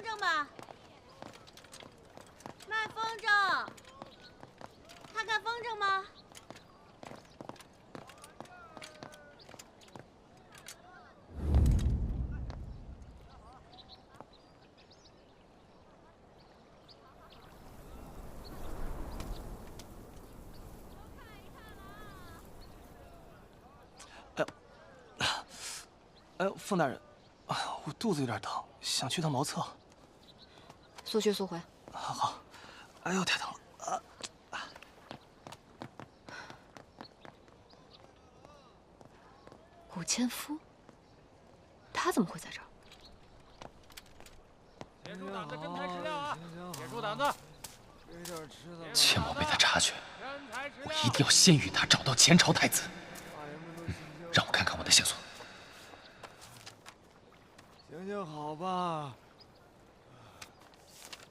筝吧，卖风筝，看看风筝吗？哎呦，凤大人，我肚子有点疼，想去趟茅厕。速去速回。好。哎呦，太疼了啊！古千夫，他怎么会在这儿？铁柱胆子真材实料啊！铁柱胆子，切莫被他察觉，我一定要先与他找到前朝太子。让我看看我的线索。行行好吧，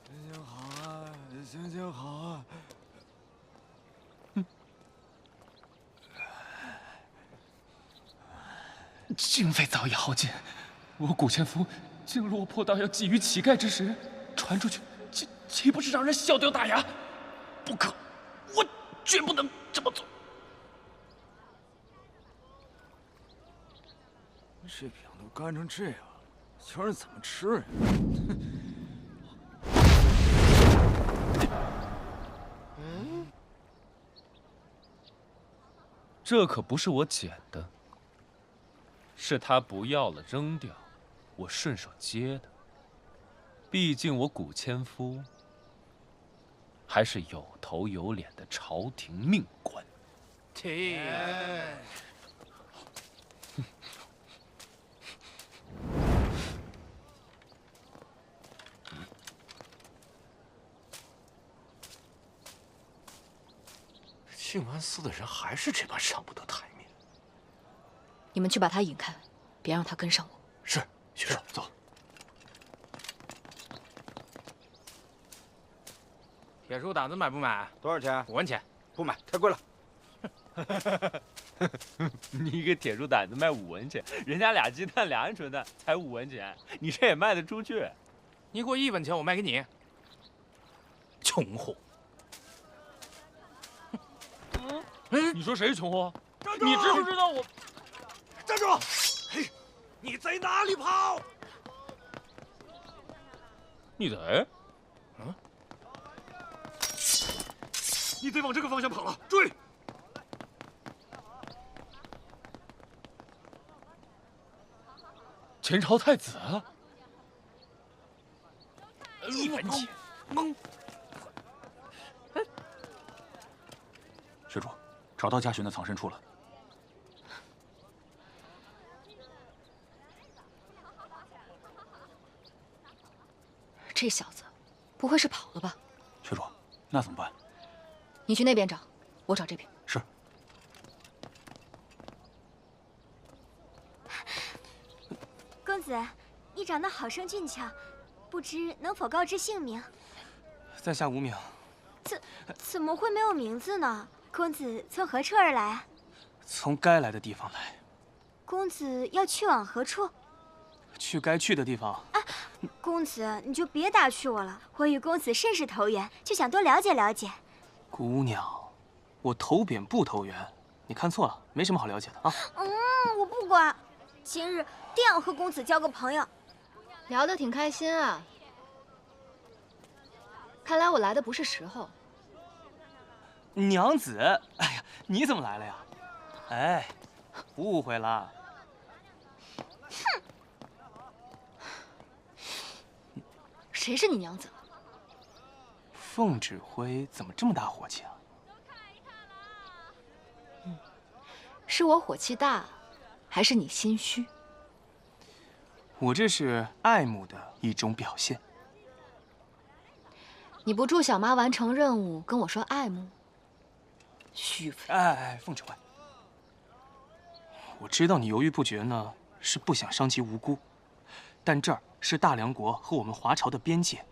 行行好啊，行行好啊。经费早已耗尽，我古千夫竟落魄到要觊觎乞丐之实，传出去，岂不是让人笑掉大牙？不可，我绝不能这么做。这饼都干成这样，瞧人怎么吃呀？这可不是我捡的，是他不要了扔掉，我顺手接的。毕竟我古千夫还是有头有脸的朝廷命官。静安寺的人还是这般上不得台面。你们去把他引开，别让他跟上我。是，学长，走。铁树胆子买不买？多少钱5文钱。不买，太贵了。你一个铁树胆子卖5文钱，人家俩鸡蛋俩鹌鹑蛋才5文钱，你这也卖得出去？你给我1文钱，我卖给你。穷货！你说谁穷货？你知不知道我？站住！嘿，你在哪里跑？你在？你得往这个方向跑了，追！前朝太子啊！1文钱。懵。学主，找到家训的藏身处了。这小子，不会是跑了吧？学主，那怎么办？你去那边找，我找这边。是。公子，你长得好生俊俏，不知能否告知姓名？在下无名。怎么会没有名字呢？公子从何处而来？从该来的地方来。公子要去往何处？去该去的地方。公子，你就别打趣我了。我与公子甚是投缘，就想多了解了解。姑娘，我投扁不投缘，你看错了，没什么好了解的啊。我不管，今日定要和公子交个朋友。聊得挺开心啊，看来我来的不是时候。娘子，哎呀，你怎么来了呀？哎，误会了。哼，谁是你娘子？凤指挥怎么这么大火气啊？是我火气大，还是你心虚？我这是爱慕的一种表现。你不助小妈完成任务，跟我说爱慕？虚伪！哎，凤指挥，我知道你犹豫不决呢，是不想伤及无辜，但这儿是大梁国和我们华朝的边界，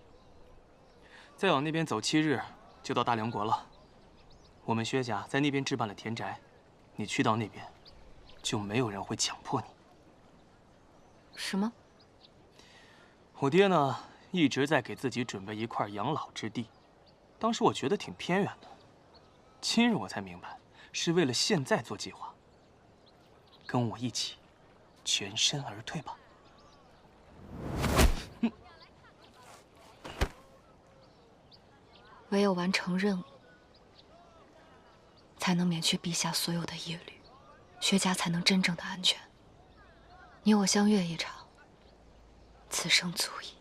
再往那边走7日就到大梁国了。我们薛家在那边置办了田宅，你去到那边，就没有人会强迫你。什么？我爹呢，一直在给自己准备一块养老之地。当时我觉得挺偏远的，今日我才明白，是为了现在做计划。跟我一起，全身而退吧。唯有完成任务，才能免去陛下所有的疑虑，薛家才能真正的安全。你我相约一场，此生足矣。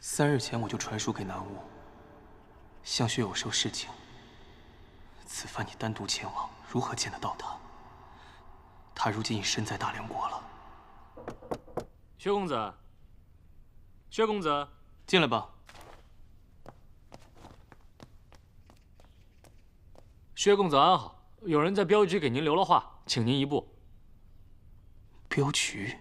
3日前我就传书给南巫，向薛有寿示情。此番你单独前往，如何见得到他？他如今已身在大梁国了。薛公子，薛公子，进来吧。薛公子安好，有人在镖局给您留了话，请您一步。镖局？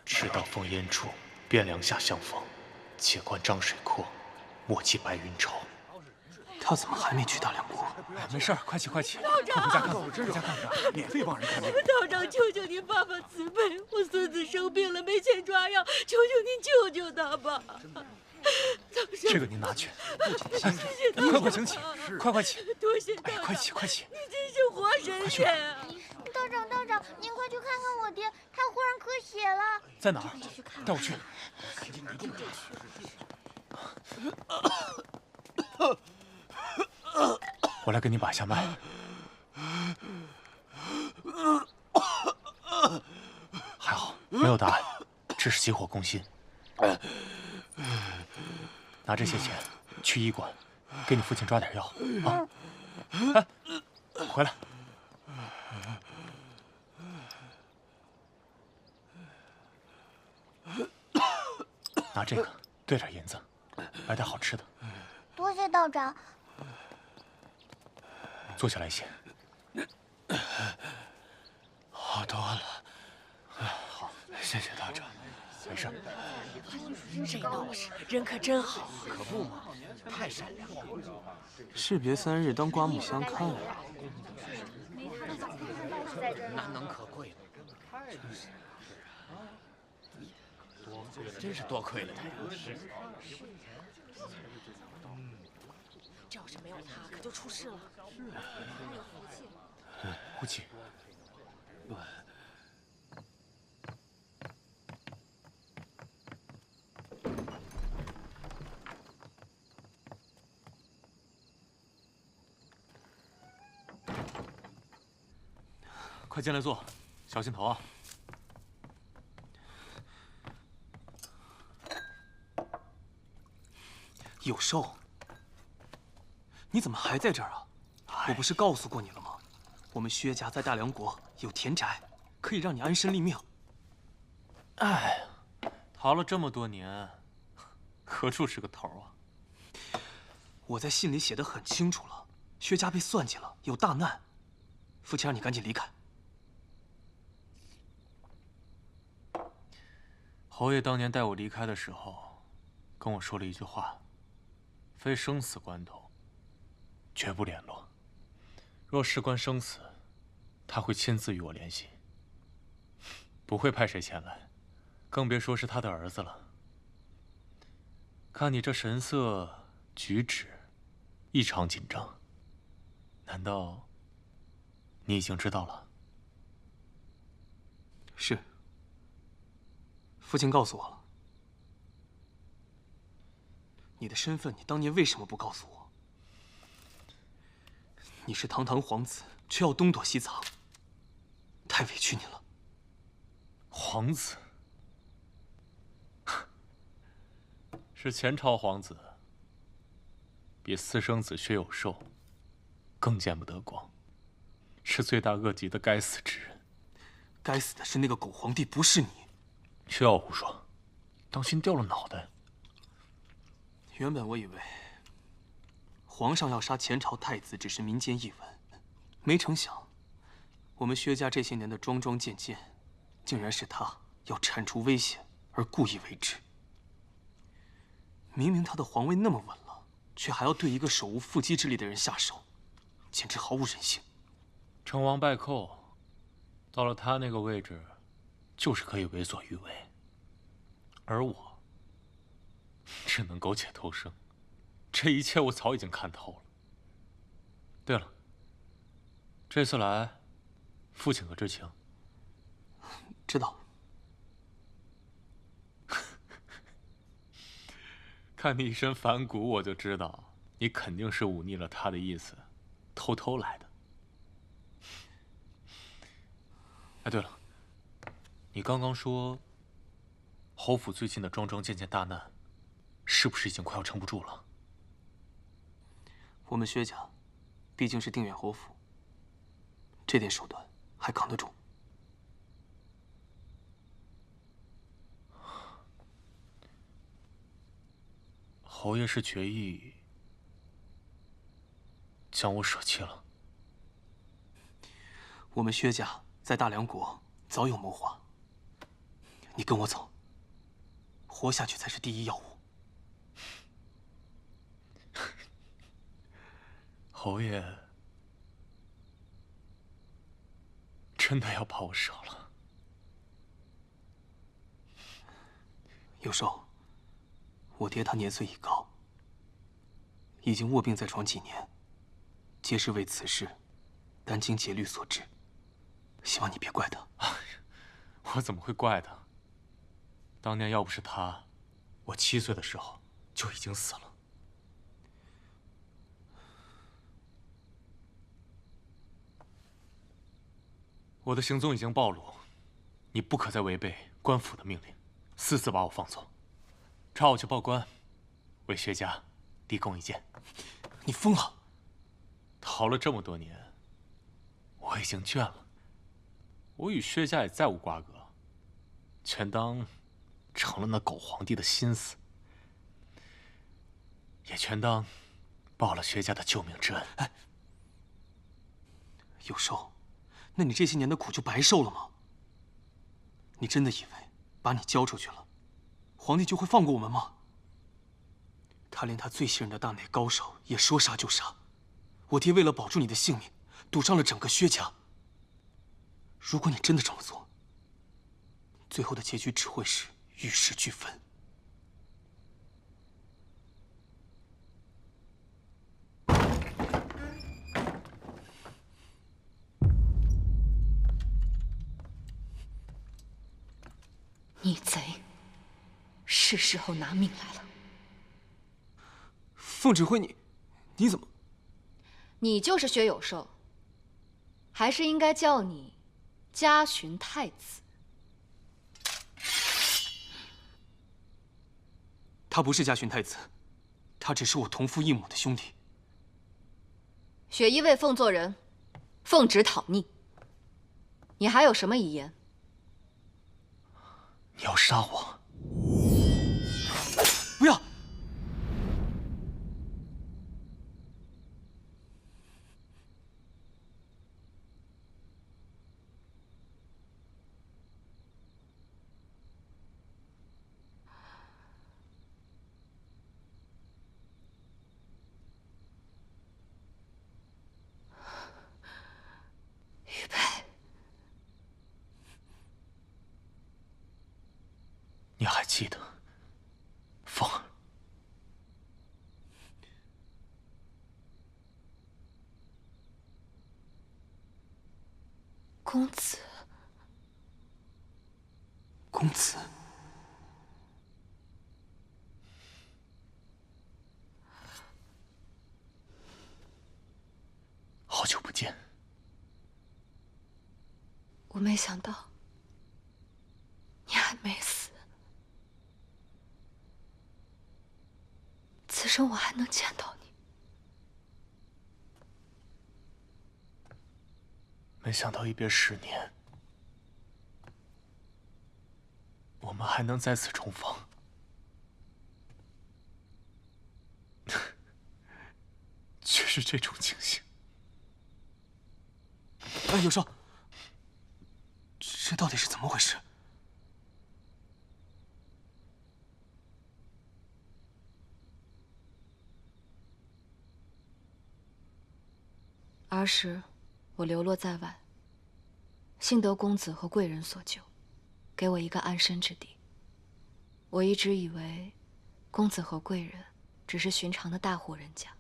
赤道烽烟处，汴梁下相逢。且观漳水阔，莫记白云愁。他怎么还没去大梁国？没事，快起快起，道长，回家看看，回家看看，免费帮人看病。道长，求求您发发慈悲，我孙子生病了，没钱抓药，求求您救救他吧。这个您拿去。谢谢道长，快请起，快起！多谢道长，快起！你真是活神仙啊！道长，您快去看看我爹，他忽然咳血了。在哪儿？带我去。我来给你把下脉。还好，没有大碍，只是急火攻心。拿这些钱去医馆，给你父亲抓点药啊！哎，回来。拿这个兑点银子，买点好吃的。多谢道长。坐下来先。好多了。好，谢谢道长。没事。谁闹事？人可真好。可不嘛，太善良了。士别3日，当刮目相看啊！难能可贵了。真是多亏了他呀！这要是没有他，可就出事了。呼气。快进来坐，小心头啊！有寿，你怎么还在这儿啊？我不是告诉过你了吗？我们薛家在大梁国有田宅，可以让你安身立命。哎，逃了这么多年，何处是个头啊？我在信里写的很清楚了，薛家被算计了，有大难，父亲让你赶紧离开。侯爷当年带我离开的时候，跟我说了一句话：非生死关头，绝不联络。若事关生死，他会亲自与我联系，不会派谁前来，更别说是他的儿子了。看你这神色举止，异常紧张。难道你已经知道了？是。父亲告诉我了，你的身份，你当年为什么不告诉我？你是堂堂皇子，却要东躲西藏，太委屈你了。皇子？是前朝皇子，比私生子薛有寿更见不得光，是罪大恶极的该死之人。该死的是那个狗皇帝，不是你。不要胡说，当心掉了脑袋。原本我以为皇上要杀前朝太子只是民间异闻，没成想我们薛家这些年的桩桩件件，竟然是他要铲除危险而故意为之。明明他的皇位那么稳了，却还要对一个手无缚鸡之力的人下手，简直毫无人性。成王败寇，到了他那个位置，就是可以为所欲为，而我只能苟且偷生。这一切我早已经看透了。对了，这次来，父亲可知情？知道。看你一身反骨，我就知道你肯定是忤逆了他的意思，偷偷来的。哎，对了，你刚刚说侯府最近的桩桩件件大难，是不是已经快要撑不住了？我们薛家毕竟是定远侯府，这点手段还扛得住。侯爷是决意将我舍弃了。我们薛家在大梁国早有谋划，你跟我走，活下去才是第一要务。侯爷真的要把我舍了？有寿，我爹他年岁已高，已经卧病在床几年，皆是为此事殚精竭虑所致。希望你别怪他。我怎么会怪他？当年要不是他，我7岁的时候就已经死了。我的行踪已经暴露，你不可再违背官府的命令，私自把我放走，抓我去报官，为薛家立功一件。你疯了！逃了这么多年，我已经倦了。我与薛家也再无瓜葛，全当成了那狗皇帝的心思，也全当报了薛家的救命之恩。哎，有寿，那你这些年的苦就白受了吗？你真的以为把你交出去了，皇帝就会放过我们吗？他连他最信任的大内高手也说杀就杀，我爹为了保住你的性命，赌上了整个薛家。如果你真的这么做，最后的结局只会是玉石俱焚。逆贼，是时候拿命来了。凤指挥，你怎么？你就是薛有寿，还是应该叫你嘉寻太子。他不是嘉寻太子，他只是我同父异母的兄弟。雪姨为凤做人，奉旨讨逆，你还有什么遗言？你要杀我？不要！玉佩，你还记得凤儿？公子，公子，好久不见。我没想到你还没死。此生我还能见到你。没想到一别10年，我们还能再次重逢。却是这种情形。哎，有少，这到底是怎么回事？儿时，我流落在外，幸得公子和贵人所救，给我一个安身之地。我一直以为，公子和贵人只是寻常的大户人家。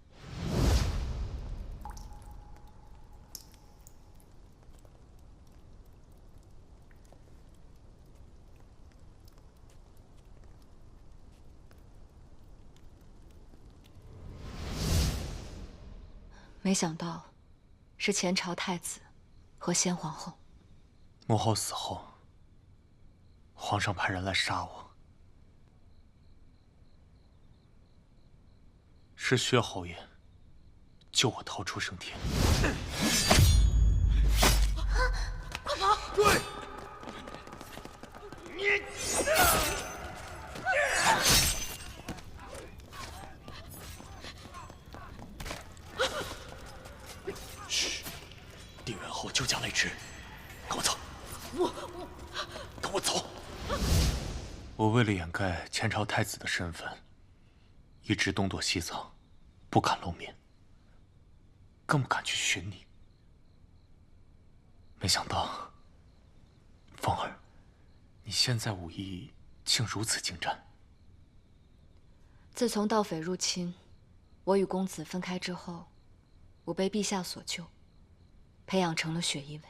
没想到，是前朝太子和先皇后。母后死后，皇上派人来杀我，是薛侯爷救我逃出升天。快跑！对，你。定远侯救驾来迟，跟我走。跟我走。我为了掩盖前朝太子的身份，一直东躲西藏，不敢露面，更不敢去寻你。没想到，凤儿，你现在武艺竟如此精湛。自从盗匪入侵，我与公子分开之后，我被陛下所救。培养成了雪衣卫，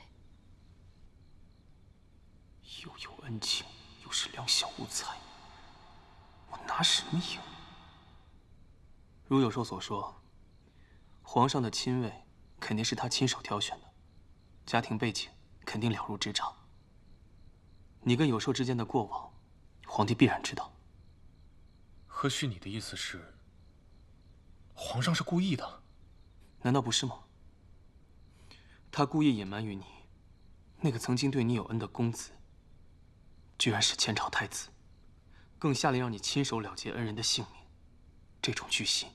又有恩情，又是两小无猜，我拿什么赢？如有寿所说，皇上的亲卫肯定是他亲手挑选的，家庭背景肯定了如指掌。你跟有寿之间的过往，皇帝必然知道。何须你的意思是，皇上是故意的？难道不是吗？他故意隐瞒于你，那个曾经对你有恩的公子，居然是前朝太子，更下令让你亲手了结恩人的性命，这种居心，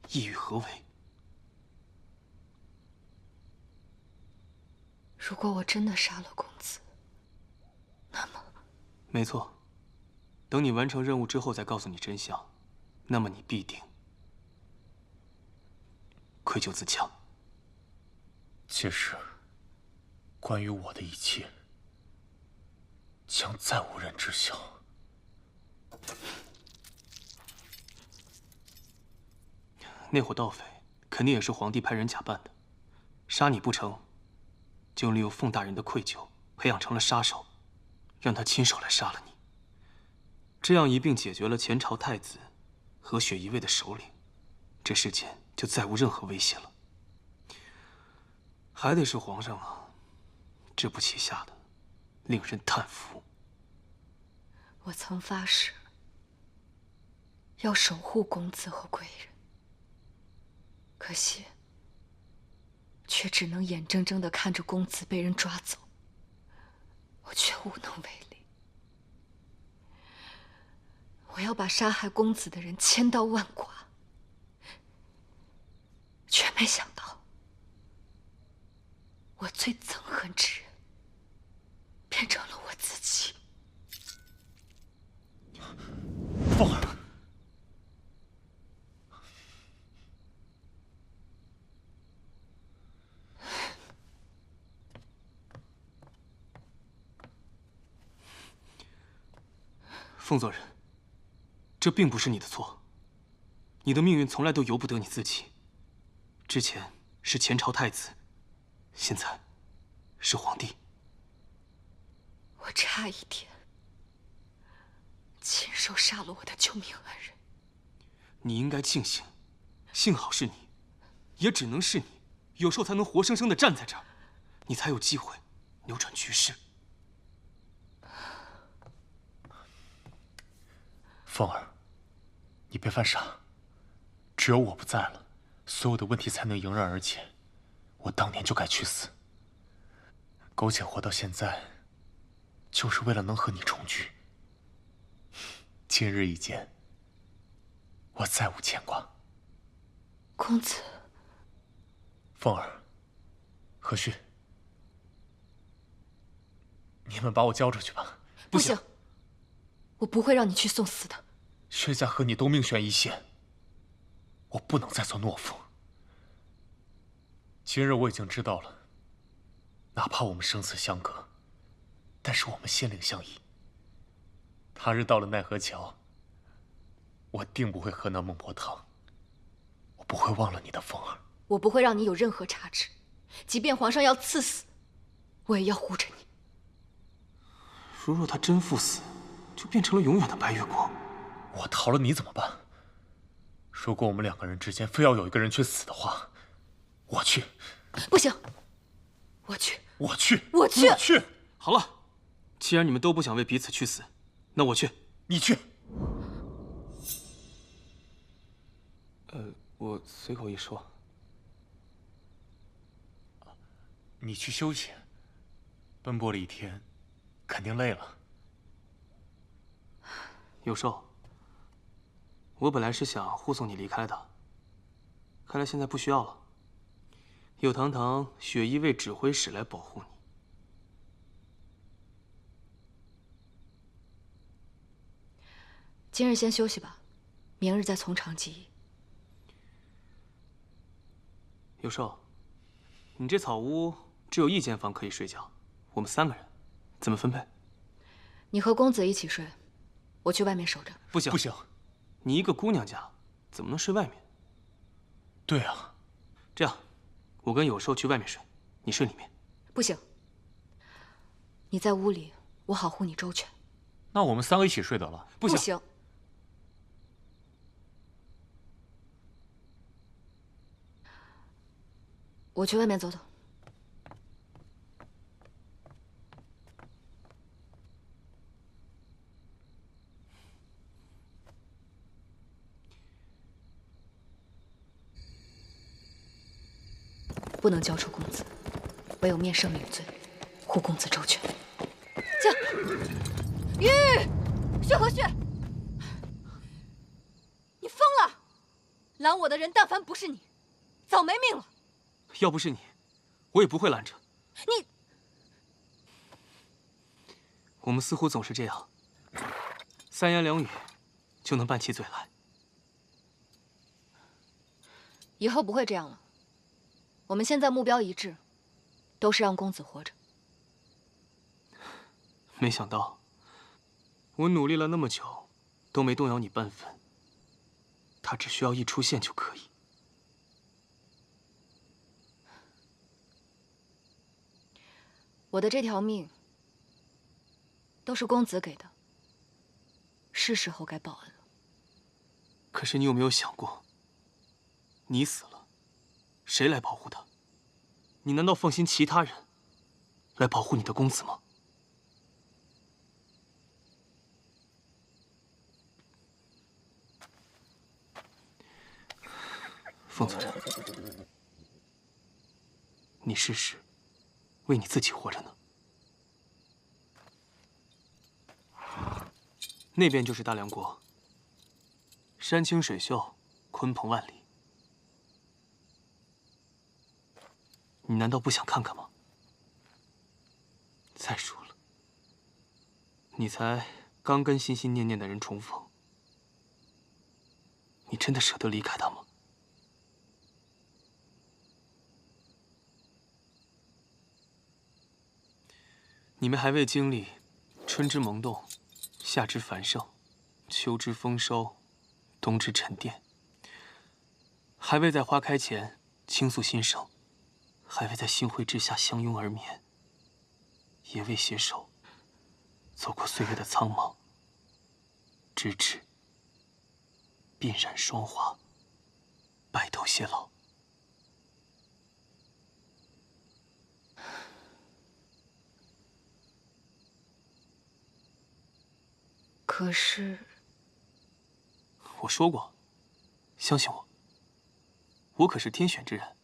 意欲何为？如果我真的杀了公子，那么……没错，等你完成任务之后再告诉你真相，那么你必定愧疚自强。届时，关于我的一切，将再无人知晓。那伙盗匪肯定也是皇帝派人假扮的，杀你不成，就利用凤大人的愧疚，培养成了杀手，让他亲手来杀了你。这样一并解决了前朝太子和雪衣卫的首领，这世间就再无任何威胁了。还得是皇上啊，治不起下的，令人叹服。我曾发誓要守护公子和贵人，可惜却只能眼睁睁地看着公子被人抓走，我却无能为力。我要把杀害公子的人千刀万剐，却没想到我最憎恨之人变成了我自己。凤儿，凤座人，这并不是你的错，你的命运从来都由不得你自己。之前是前朝太子，现在是皇帝。我差一点亲手杀了我的救命恩人。你应该庆幸，幸好是你，也只能是你，有寿才能活生生的站在这儿，你才有机会扭转局势。凤儿，你别犯傻，只有我不在了，所有的问题才能迎刃而解。我当年就该去死。苟且活到现在，就是为了能和你重聚。今日一见，我再无牵挂。公子，凤儿，何须，你们把我交出去吧。不行，我不会让你去送死的。薛家和你都命悬一线，我不能再做懦夫。今日我已经知道了，哪怕我们生死相隔，但是我们心灵相依。他日到了奈何桥，我定不会喝那孟婆汤，我不会忘了你的，凤儿。我不会让你有任何差池，即便皇上要赐死，我也要护着你。如若他真赴死，就变成了永远的白月光。我逃了你怎么办？如果我们两个人之间非要有一个人去死的话，我去。不行，我去。我去。我去。我去。好了，既然你们都不想为彼此去死，那我去。你去。我随口一说。你去休息，奔波了一天，肯定累了。有寿，我本来是想护送你离开的，看来现在不需要了。有堂堂雪衣卫指挥使来保护你。今日先休息吧，明日再从长计议。有寿，你这草屋只有1间房可以睡觉，我们3个人怎么分配？你和公子一起睡，我去外面守着。不行，不行，你一个姑娘家，怎么能睡外面？对啊，这样，我跟有寿去外面睡，你睡里面。不行，你在屋里，我好护你周全。那我们3个一起睡得了。不行。我去外面走走。不能交出公子，唯有面圣领罪，护公子周全。驾！玉薛和旭，你疯了！拦我的人，但凡不是你，早没命了。要不是你，我也不会拦着。你，我们似乎总是这样，3言2语就能拌起嘴来。以后不会这样了。我们现在目标一致，都是让公子活着。没想到，我努力了那么久，都没动摇你半分。他只需要一出现就可以。我的这条命，都是公子给的，是时候该报恩了。可是你有没有想过，你死了，谁来保护他？你难道放心其他人来保护你的公子吗？凤尊，你试试为你自己活着呢。那边就是大梁国，山清水秀，鲲鹏万里。你难道不想看看吗？再说了，你才刚跟心心念念的人重逢，你真的舍得离开他吗？你们还未经历春之萌动，夏之繁盛，秋之丰收，冬之沉淀，还未在花开前倾诉心声，还未在星辉之下相拥而眠，也未携手走过岁月的苍茫，直至鬓染霜华，白头偕老。可是，我说过，相信我。我可是天选之人，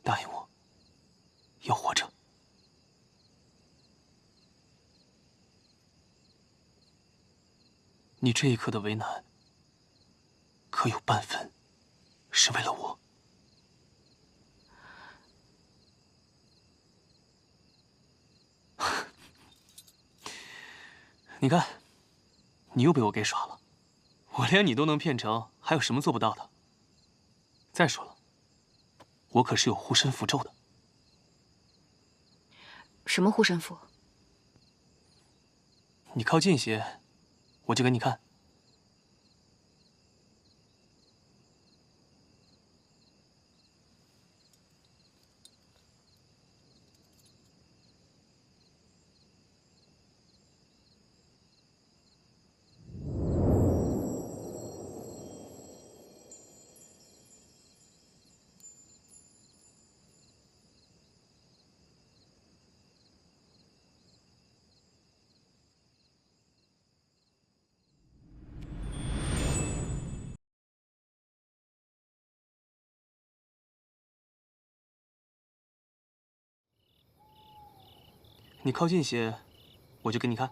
答应我，要活着。你这一刻的为难，可有半分是为了我？你看，你又被我给耍了。我连你都能骗成，还有什么做不到的？再说了，我可是有护身符咒的。什么护身符？你靠近些，我就给你看。你靠近些，我就给你看。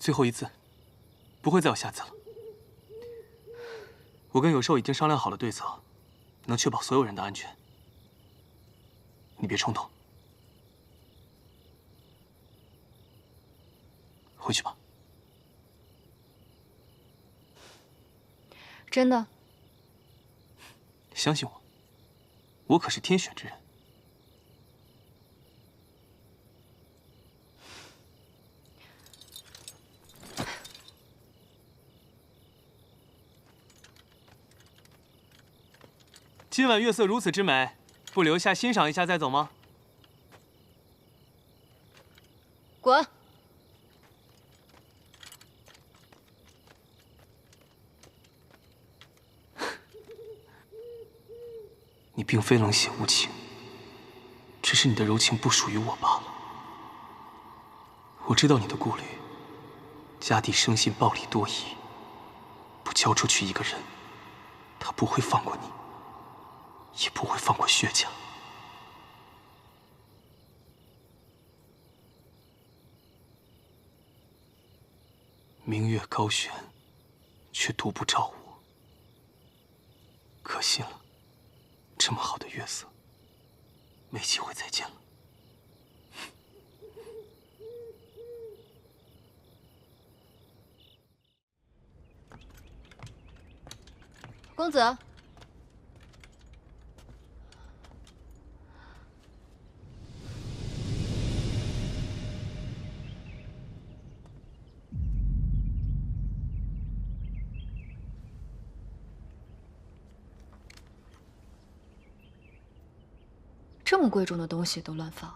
最后一次，不会再有下次了。我跟有兽已经商量好了对策，能确保所有人的安全。你别冲动，回去吧。真的？相信我，我可是天选之人。今晚月色如此之美，不留下欣赏一下再走吗？滚！你并非冷血无情，只是你的柔情不属于我罢了。我知道你的顾虑，家弟生性暴戾多疑，不交出去一个人，他不会放过你。也不会放过薛家。明月高悬，却独不照我。可惜了，这么好的月色，没机会再见了。公子，这么贵重的东西都乱放。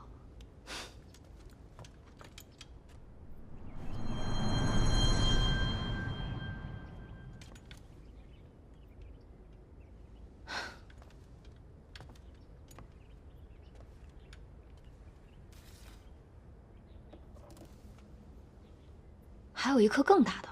还有一颗更大的。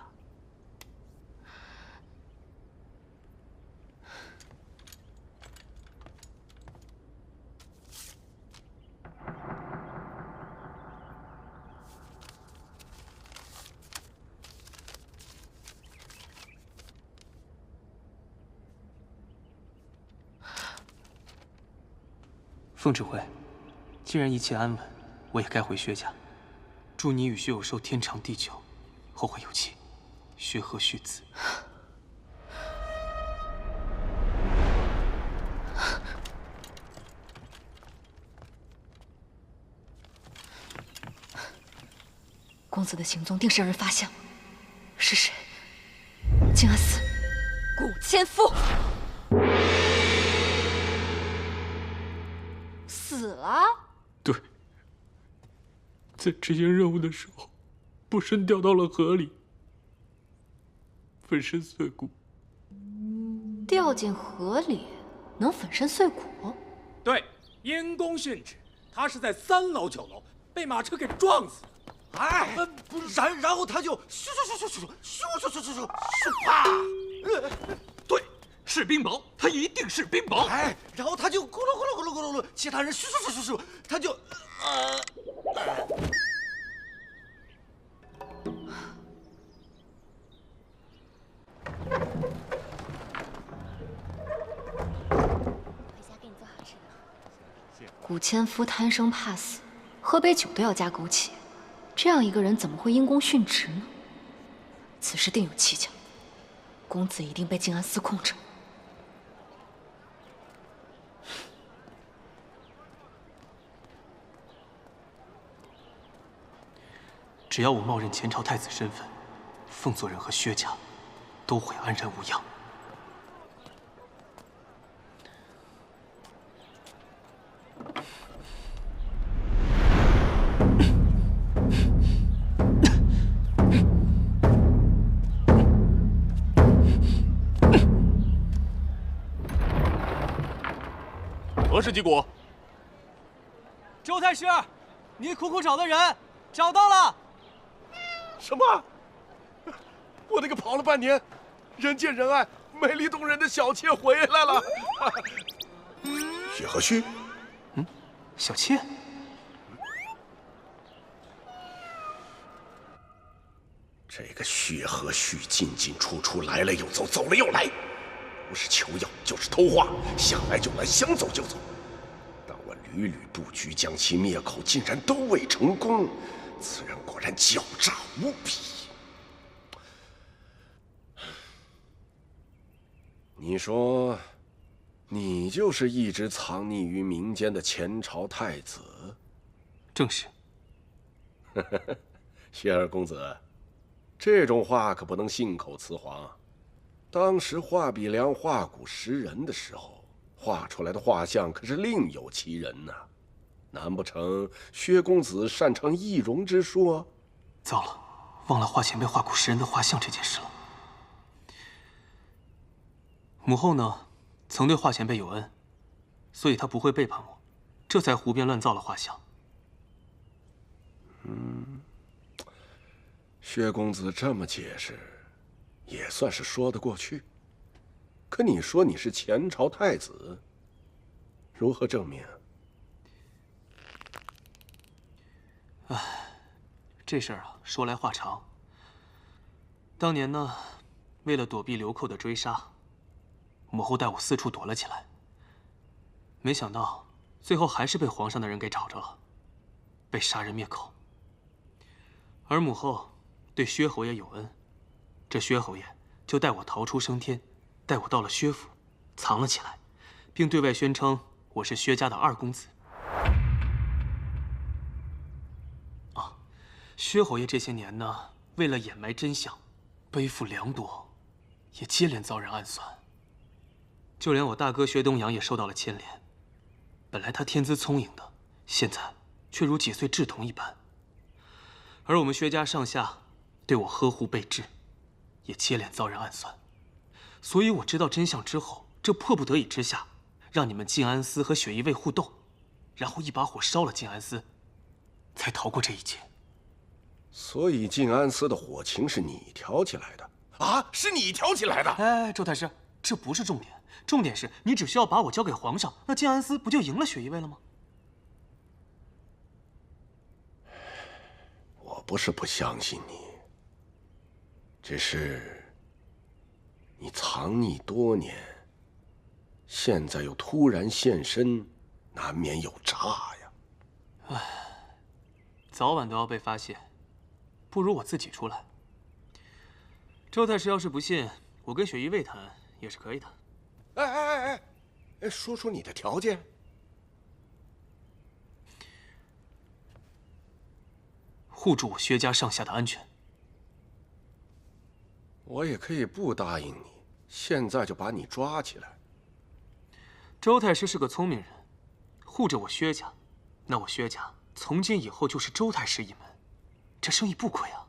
凤指挥，既然一切安稳，我也该回薛家。祝你与薛有寿天长地久，后会有期，薛和续子。公子的行踪定是让人发现了，是谁？静安寺，古千夫死了。对，在执行任务的时候，不慎掉到了河里，粉身碎骨。掉进河里能粉身碎骨？对，因公殉职，他是在3楼9楼被马车给撞死的。哎，不是，然后他就咻啪，对，是冰雹，他一定是冰雹。哎，然后他就咕噜，其他人咻，他就古千夫贪生怕死，喝杯酒都要加枸杞，这样一个人怎么会因公殉职呢？此事定有蹊跷，公子一定被静安司控着。只要我冒认前朝太子身份，凤佐人和薛家都会安然无恙。何氏击鼓。周太师，你苦苦找的人找到了。什么？我那个跑了半天，人见人爱、美丽动人的小妾回来了。许和虚，小妾。这个薛和虚进进出出，来了又走，走了又来，不是求药就是偷话，想来就来，想走就走。当我屡屡布局将其灭口，竟然都未成功，此人果然狡诈无比。你说，你就是一直藏匿于民间的前朝太子？正是。薛二公子，这种话可不能信口雌黄。当时画笔良画骨识人的时候，画出来的画像可是另有其人呐。难不成薛公子擅长易容之术？糟了，忘了华前辈画骨识人的画像这件事了。母后呢，曾对华前辈有恩，所以她不会背叛我，这才胡编乱造了画像。薛公子这么解释，也算是说得过去。可你说你是前朝太子，如何证明？这事儿啊，说来话长。当年呢，为了躲避流寇的追杀，母后带我四处躲了起来。没想到最后还是被皇上的人给找着了，被杀人灭口。而母后对薛侯爷有恩，这薛侯爷就带我逃出升天，带我到了薛府，藏了起来，并对外宣称我是薛家的二公子。啊，薛侯爷这些年呢，为了掩埋真相，背负良多，也接连遭人暗算。就连我大哥薛东阳也受到了牵连。本来他天资聪颖的，现在却如几岁稚童一般。而我们薛家上下对我呵护备至，也接连遭人暗算。所以我知道真相之后，这迫不得已之下，让你们静安司和雪衣卫互斗，然后一把火烧了静安司，才逃过这一劫。所以静安司的火情是你挑起来的啊？是你挑起来的？哎，周太师，这不是重点，重点是你只需要把我交给皇上，那静安司不就赢了雪衣卫了吗？我不是不相信你，只是你藏匿多年，现在又突然现身，难免有诈呀。唉，早晚都要被发现，不如我自己出来。周太师要是不信，我跟雪衣卫谈也是可以的。哎，说说你的条件。护住我薛家上下的安全。我也可以不答应你，现在就把你抓起来。周太师是个聪明人，护着我薛家，那我薛家从今以后就是周太师一门，这生意不亏啊。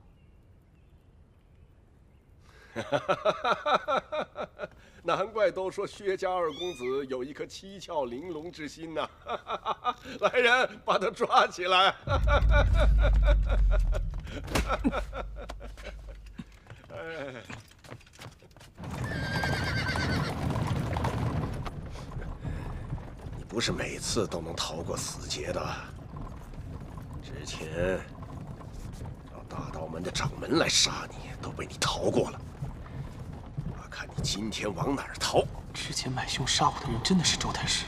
难怪都说薛家二公子有一颗七窍玲珑之心呐！来人，把他抓起来！你不是每次都能逃过死劫的。之前找大道门的掌门来杀你，都被你逃过了。看你今天往哪儿逃！之前买凶杀我的人真的是周太师，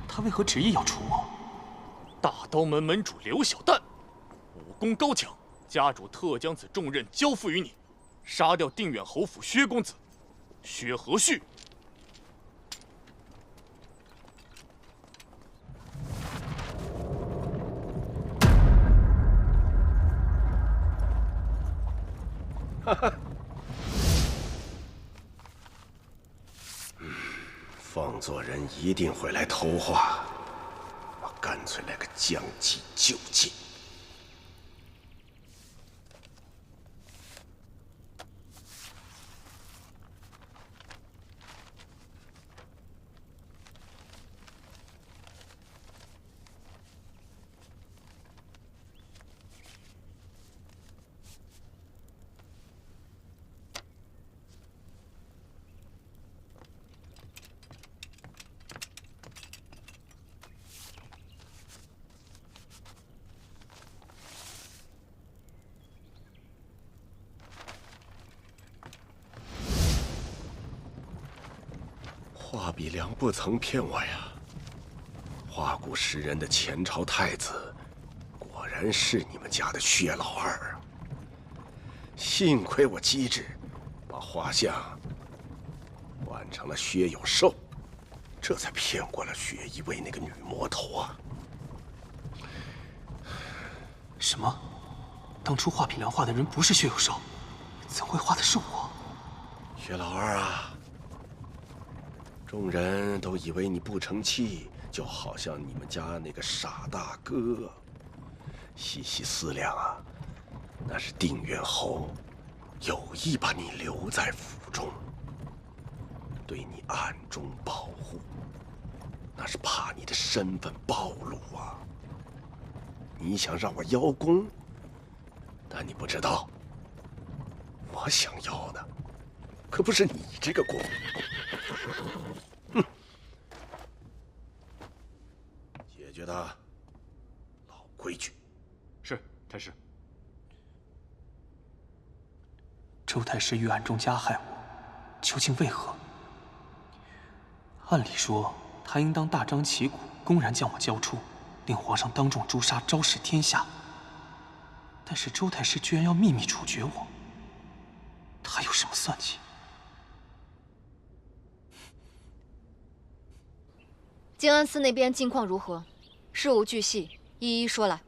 他为何执意要除我？大刀门门主刘小旦，武功高强，家主特将此重任交付于你，杀掉定远侯府薛公子薛和旭。哈哈。放作人一定会来偷话，我干脆来个将计就计。华比良不曾骗我呀！花谷石人的前朝太子，果然是你们家的薛老二啊！幸亏我机智，把画像换成了薛有寿，这才骗过了雪衣卫那个女魔头啊！什么？当初画比良画的人不是薛有寿，怎会画的是我？薛老二啊！众人都以为你不成器，就好像你们家那个傻大哥。细细思量啊，那是定远侯有意把你留在府中，对你暗中保护，那是怕你的身份暴露啊。你想让我邀功，但你不知道，我想要的可不是你这个功。哼，解决他，老规矩。是，太师。周太师欲暗中加害我，究竟为何？按理说，他应当大张旗鼓，公然将我交出，令皇上当众诛杀，昭示天下。但是周太师居然要秘密处决我，他有什么算计？静安寺那边近况如何？事无巨细，一一说来。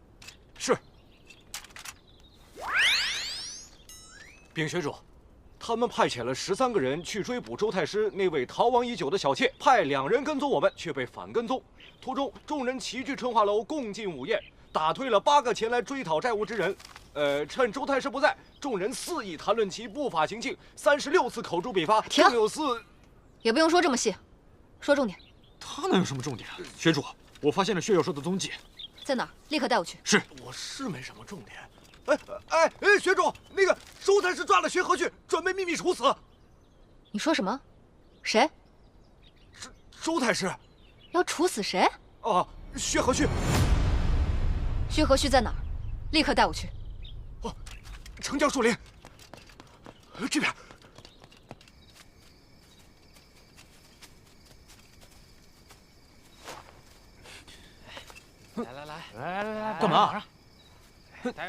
是。禀学主，他们派遣了13个人去追捕周太师那位逃亡已久的小妾，派2人跟踪我们，却被反跟踪。途中，众人齐聚春华楼，共进午宴，打退了8个前来追讨债务之人。趁周太师不在，众人肆意谈论其不法行径，36次口诛笔伐，停，更有4……也不用说这么细，说重点。他能有什么重点啊？学主，我发现了薛有寿的踪迹，在哪儿？立刻带我去。是，我是没什么重点。学主，那个周太师抓了薛和旭，准备秘密处死。你说什么？谁？周太师要处死谁？哦，薛和旭。薛和旭在哪儿？立刻带我去。哦，城郊树林。这边。来，干嘛？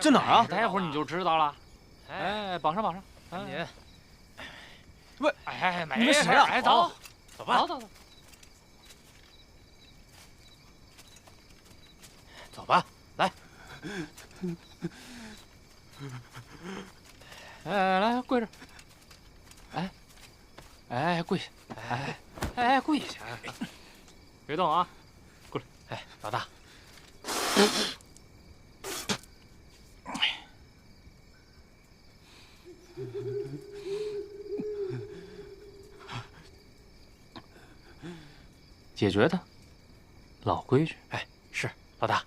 这哪儿啊？待会儿你就知道了。哎，绑上，赶紧。喂，你们是谁啊？哎，走吧，走。走吧，来。来跪着。跪下。跪下。别动啊！过来。老大。解决的，老规矩。是老大。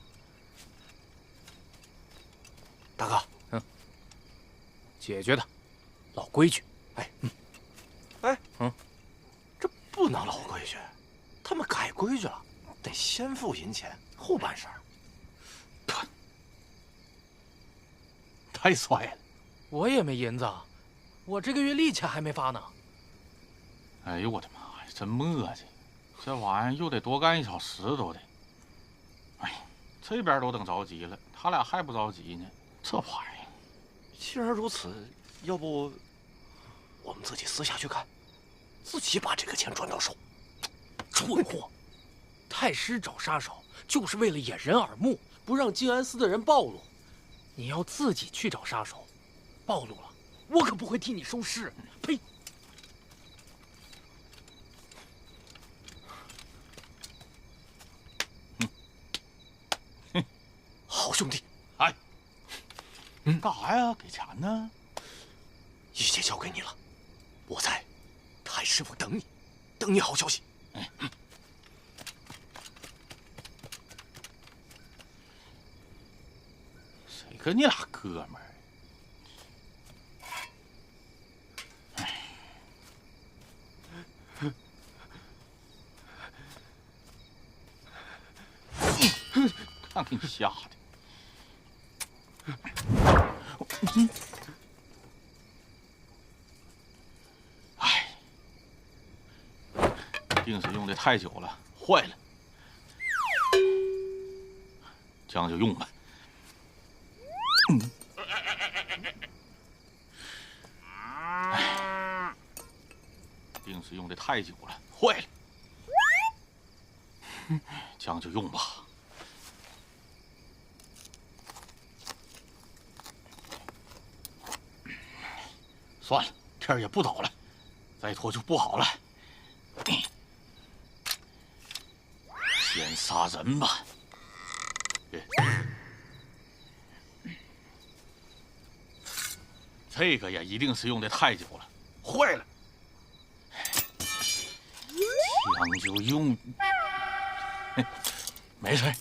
大哥，解决的，老规矩。这不能老规矩，他们改规矩了，得先付银钱后办事儿。太帅了！我也没银子，我这个月利钱还没发呢。哎呦我的妈呀，真磨叽！这玩意儿又得多干1小时都得。哎，这边都等着急了，他俩还不着急呢。这玩意儿，既然如此，要不我们自己私下去看，自己把这个钱赚到手。蠢货！太师找杀手就是为了掩人耳目，不让静安寺的人暴露。你要自己去找杀手，暴露了，我可不会替你收尸。呸！好兄弟，干啥呀？给钱呢？一切交给你了，我在太师府等你，等你好消息。谁跟你俩哥们儿？看给你吓的！哎，定是用的太久了，坏了。将就用吧。定是用的太久了，坏了。将就用吧。算了，天也不早了，再拖就不好了。先杀人吧。这个也一定是用的太久了，坏了。将就用，没事，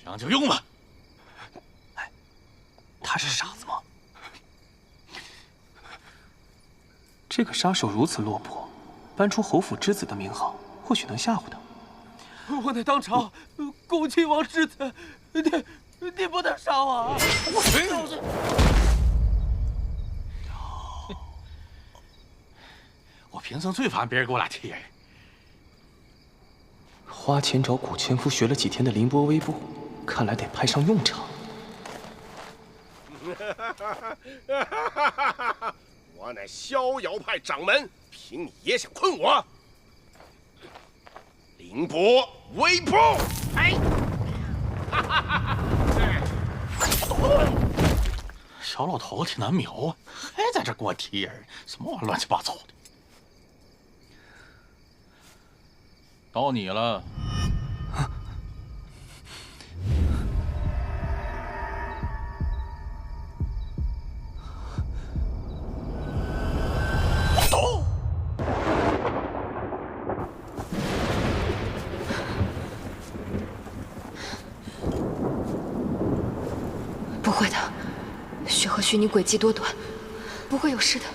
将就用吧。哎，他是傻子吗？这个杀手如此落魄，搬出侯府之子的名号，或许能吓唬他。我乃当朝恭亲王之子，你不能杀我啊！我平生最烦别人给我俩贴。花钱找古千夫学了几天的凌波微步，看来得派上用场。我乃逍遥派掌门，凭你也想困我？凌波微步！哎！小老头挺难瞄啊，还在这给我提人，什么玩意乱七八糟的？到你了。走！不会的，雪和虚你诡计多端，不会有事的。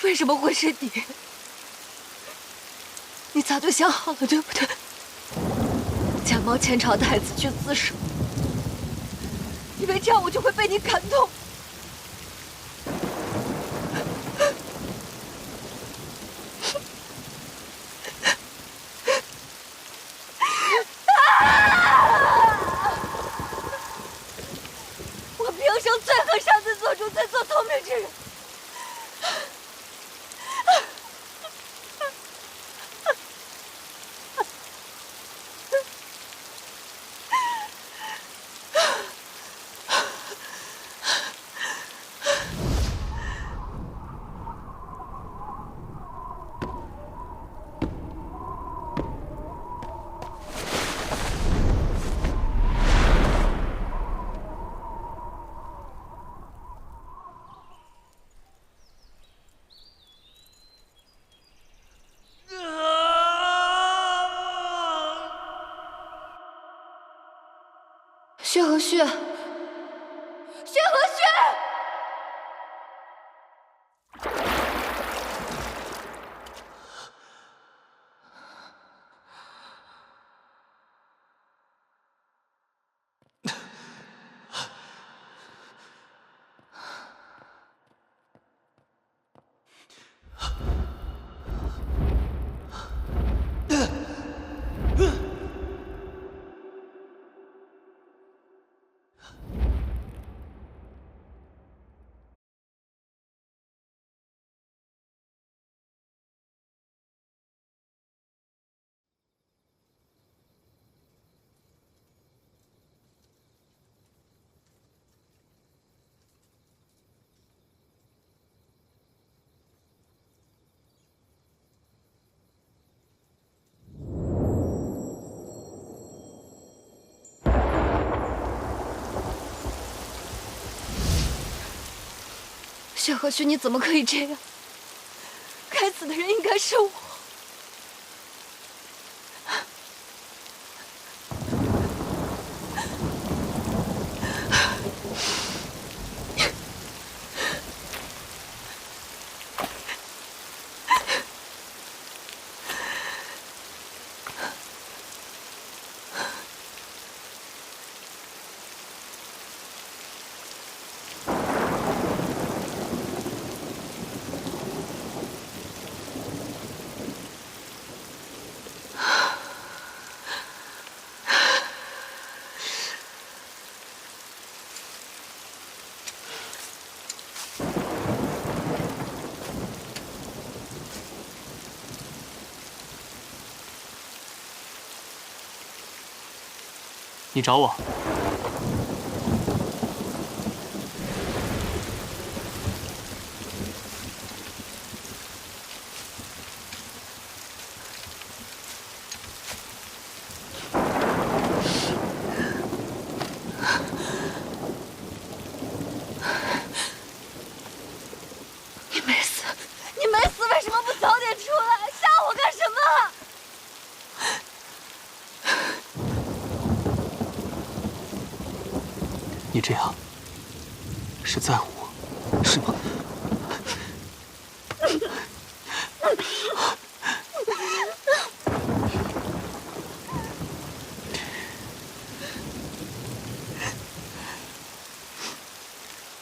为什么会是你？你早就想好了，对不对？假冒前朝太子去自首，以为这样我就会被你感动。我平生最恨擅自做主、自作聪明之人。薛和胥，薛和胥！薛和胥，你怎么可以这样？该死的人应该是我。你找我？你没死，你没死，为什么不早点出来？杀我干什么？你这样是在乎我，是吗？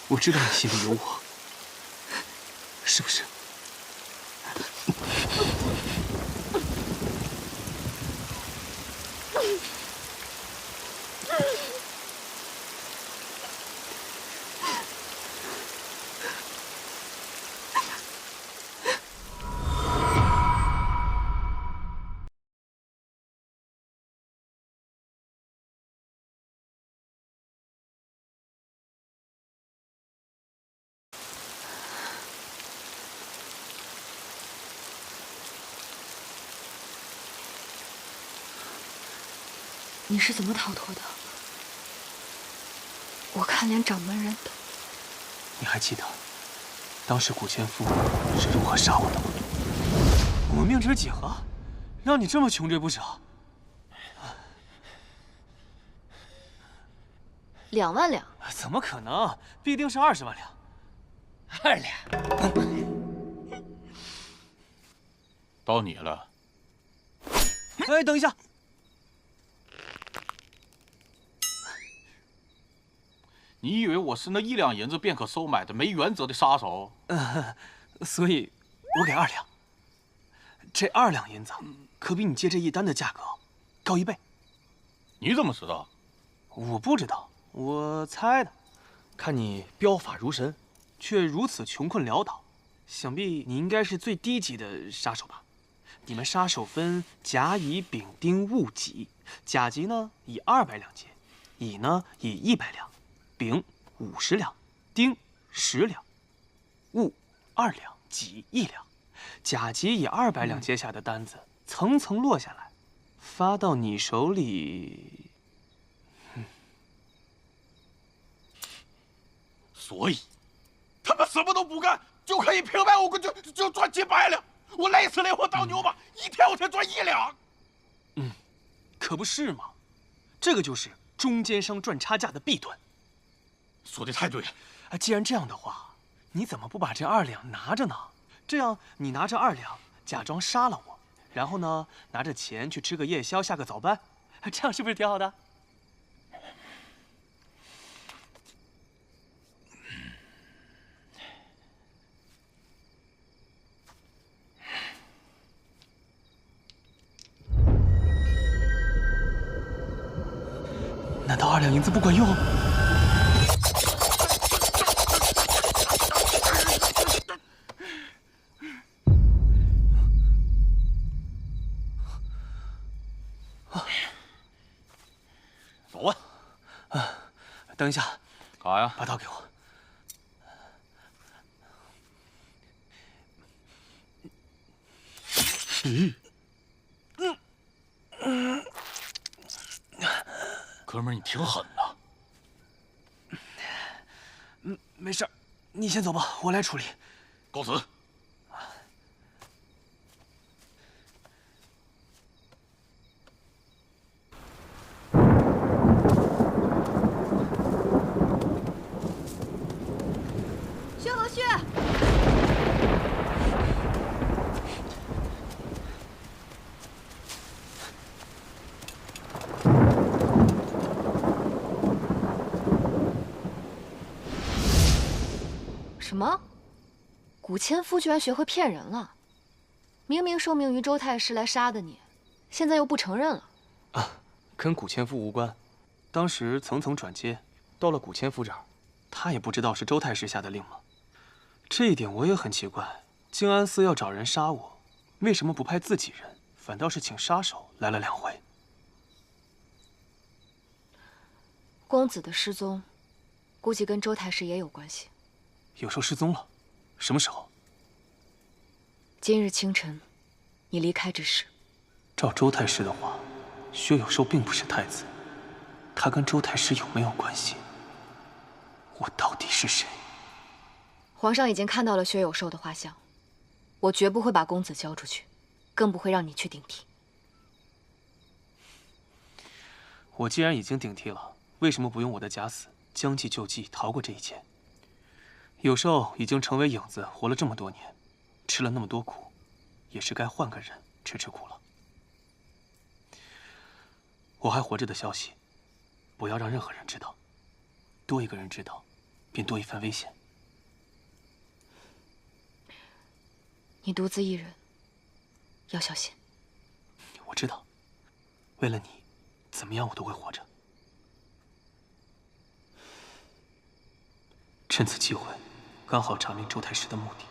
我知道你心里有我，是不是？你是怎么逃脱的？我看连掌门人都……你还记得当时古千夫是如何杀我的吗？我命值几何，让你这么穷追不舍2万两？怎么可能？必定是20万两。2两。到你了。哎，等一下。你以为我是那1两银子便可收买的没原则的杀手？所以，我给2两。这2两银子可比你接这一单的价格高1倍。你怎么知道？我不知道，我猜的。看你镖法如神，却如此穷困潦倒，想必你应该是最低级的杀手吧？你们杀手分甲、乙、丙、丁、戊、己。甲级呢以200两结，乙呢以100两。丙50两，丁10两，戊2两，己1两。甲级以200两接下的单子，层层落下来，发到你手里。所以，他们什么都不干，就可以平白无故就赚几百两。我累死累活当牛马，一天我才赚1两。可不是嘛，这个就是中间商赚差价的弊端。说的太对了。既然这样的话，你怎么不把这2两拿着呢？这样你拿着2两，假装杀了我，然后呢，拿着钱去吃个夜宵，下个早班，这样是不是挺好的？难道2两银子不管用？走吧。等一下，干啥呀？把刀给我。哥们儿，你挺狠呐。没事，你先走吧，我来处理。告辞。薛和旭，什么？古千夫居然学会骗人了？明明受命于周太师来杀的你，现在又不承认了？跟古千夫无关。当时层层转接，到了古千夫这儿，他也不知道是周太师下的令吗？这一点我也很奇怪。静安寺要找人杀我，为什么不派自己人，反倒是请杀手来了2回？公子的失踪，估计跟周太师也有关系。有寿失踪了，什么时候？今日清晨，你离开之时。照周太师的话，薛有寿并不是太子，他跟周太师有没有关系？我到底是谁？皇上已经看到了薛有寿的画像，我绝不会把公子交出去，更不会让你去顶替。我既然已经顶替了，为什么不用我的假死，将计就计，逃过这一劫？有寿已经成为影子，活了这么多年，吃了那么多苦，也是该换个人吃吃苦了。我还活着的消息，不要让任何人知道，多一个人知道，便多一番危险。你独自一人，要小心。我知道，为了你，怎么样我都会活着。趁此机会，刚好查明周太师的目的，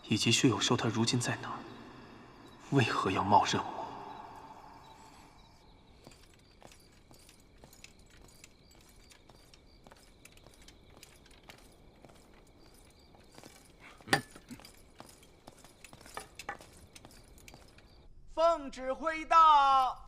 以及薛有寿他如今在哪儿，为何要冒认我。奉旨挥到。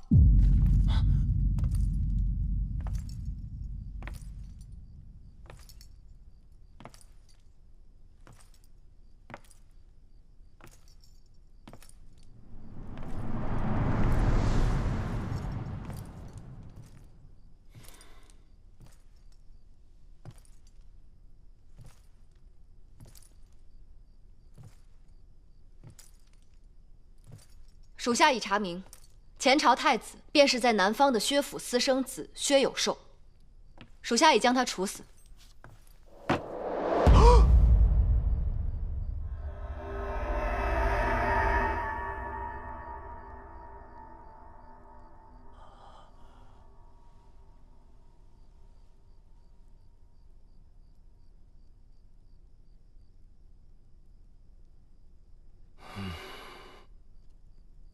属下已查明，前朝太子便是在南方的薛府私生子薛有寿，属下已将他处死。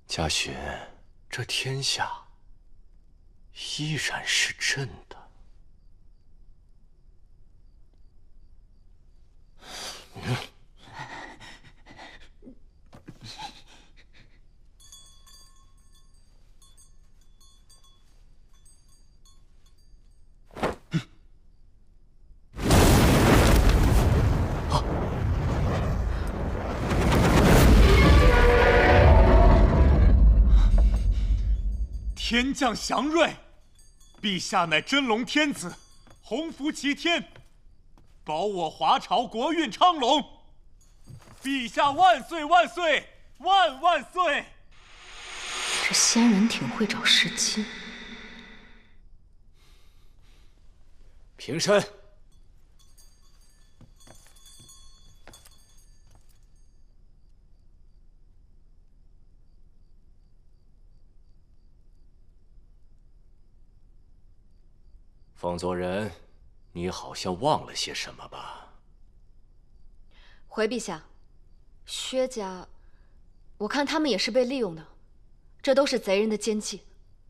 嘉勋，这天下依然是朕的。天降祥瑞，陛下乃真龙天子，鸿福齐天，保我华朝国运昌隆。陛下万岁万岁万万岁！这仙人挺会找时机。平身。方佐人，你好像忘了些什么吧？回陛下，薛家，我看他们也是被利用的，这都是贼人的奸计。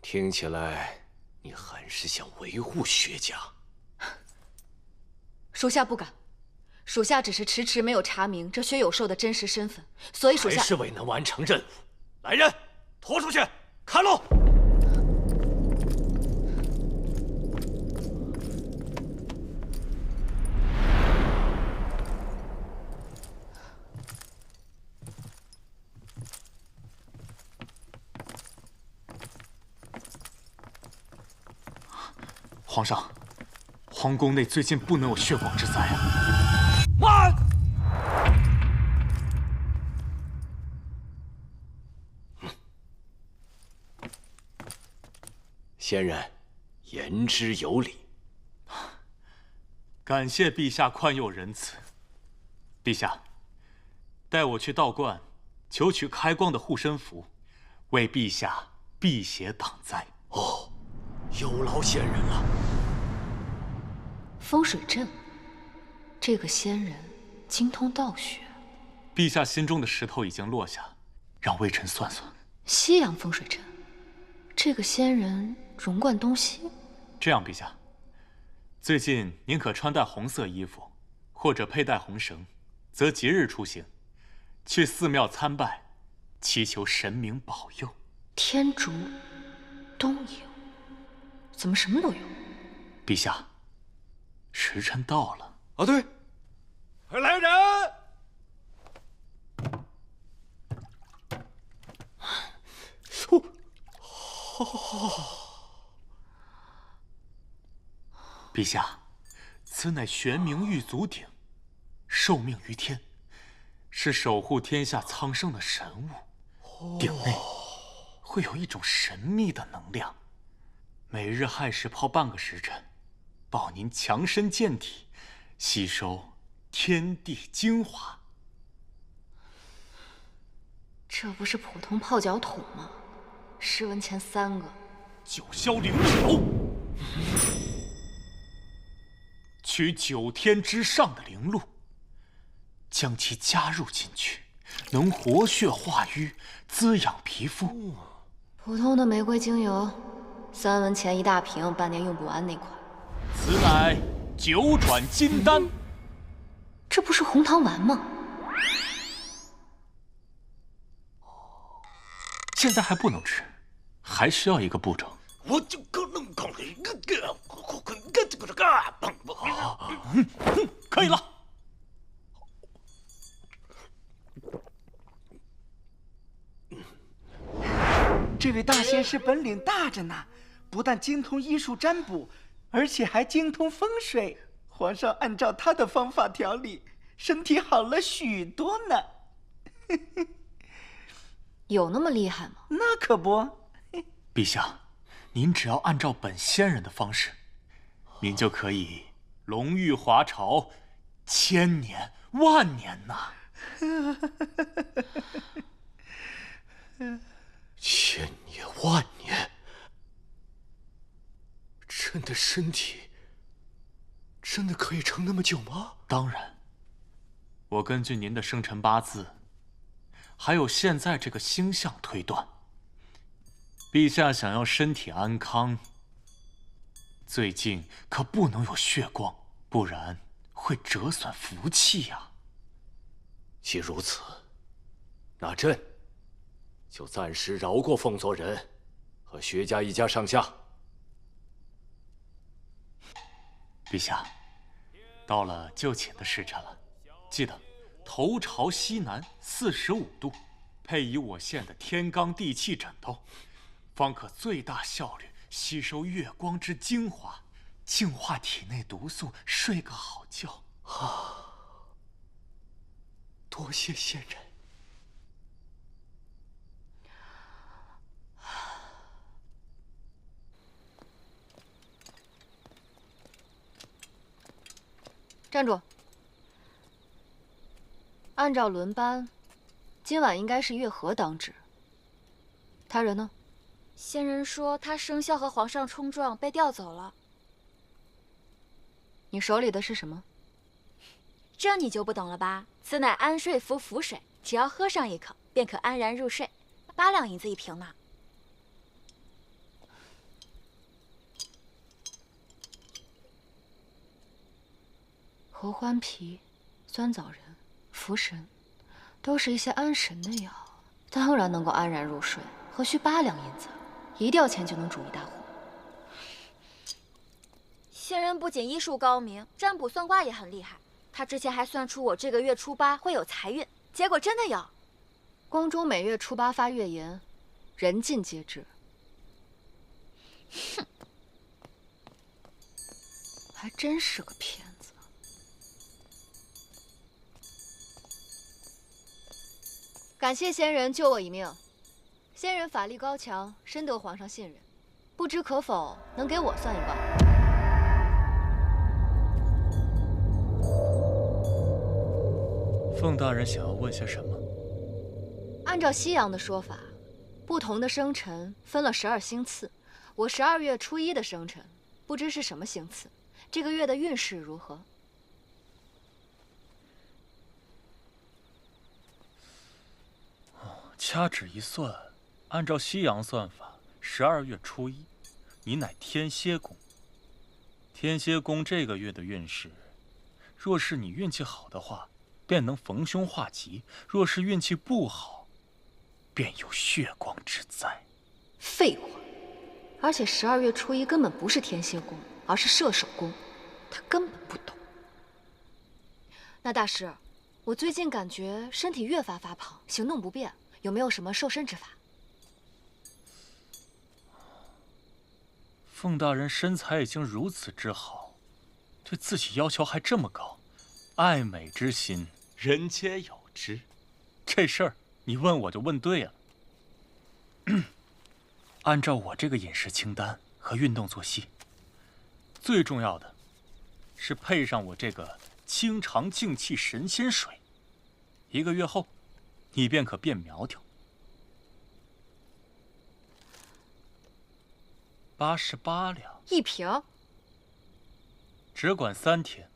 听起来，你很是想维护薛家。属下不敢，属下只是迟迟没有查明这薛有寿的真实身份，所以属下还是未能完成任务。来人，拖出去，看路。皇上，皇宫内最近不能有血光之灾啊！慢！仙人，言之有理。感谢陛下宽宥仁慈。陛下，带我去道观，求取开光的护身符，为陛下辟邪挡灾。哦，有劳仙人了。风水阵，这个仙人精通道学。陛下心中的石头已经落下，让微臣算算。西洋风水阵，这个仙人融贯东西。这样，陛下，最近您可穿戴红色衣服，或者佩戴红绳，择吉日出行，去寺庙参拜，祈求神明保佑。天竺、东瀛，怎么什么都有？陛下，时辰到了。啊，对，快来人！陛下，此乃玄冥玉足鼎，受命于天，是守护天下苍生的神物。鼎内会有一种神秘的能量，每日亥时泡半个时辰，保您强身健体，吸收天地精华。这不是普通泡脚桶吗？试问前3个，九霄灵鸟，取9天之上的灵露，将其加入进去，能活血化瘀，滋养皮肤。普通的玫瑰精油，3文钱1大瓶，半年用不完那款。此乃9转金丹。这不是红糖丸吗？现在还不能吃，还需要一个步骤。我就可能搞了一个可以了。这位大仙师本领大着呢，不但精通医术占卜，而且还精通风水。皇上按照他的方法调理，身体好了许多呢。有那么厉害吗？那可不。陛下，您只要按照本仙人的方式，您就可以龙驭华朝1000年、万年呐！1000年、万年，朕的身体真的可以撑那么久吗？当然，我根据您的生辰八字，还有现在这个星象推断，陛下想要身体安康，最近可不能有血光，不然会折损福气呀。既如此，那朕就暂时饶过凤佐人和薛家一家上下。陛下，到了就寝的时辰了，记得头朝西南45度，配以我献的天罡地气枕头，方可最大效率吸收月光之精华，净化体内毒素，睡个好觉。多谢仙人。站住！按照轮班，今晚应该是月河当值。他人呢？仙人说他生肖和皇上冲撞，被调走了。你手里的是什么？这你就不懂了吧？此乃安睡符符水，只要喝上一口，便可安然入睡，8两银子1瓶呢。合欢皮、酸枣仁、茯神，都是一些安神的药，当然能够安然入睡，何须8两银子？一吊钱就能煮一大壶。仙人不仅医术高明，占卜算卦也很厉害。他之前还算出我这个月初8会有财运，结果真的有。宫中每月初8发月言，人尽皆知。哼，还真是个骗子。感谢仙人救我一命。仙人法力高强，深得皇上信任，不知可否能给我算一卦？凤大人想要问些什么？按照西洋的说法，不同的生辰分了12星次。我12月初1的生辰，不知是什么星次，这个月的运势如何？掐指一算，按照西洋算法，12月初1，你乃天蝎宫，天蝎宫这个月的运势，若是你运气好的话，便能逢凶化吉；若是运气不好，便有血光之灾。废话！而且12月初1根本不是天蝎宫，而是射手宫，他根本不懂。那大师，我最近感觉身体越发发胖，行动不便，有没有什么瘦身之法？凤大人身材已经如此之好，对自己要求还这么高，爱美之心，人皆有之。这事儿你问我就问对了。按照我这个饮食清单和运动作息，最重要的是配上我这个清肠净气神仙水，1个月后，你便可变苗条。88两1瓶，只管3天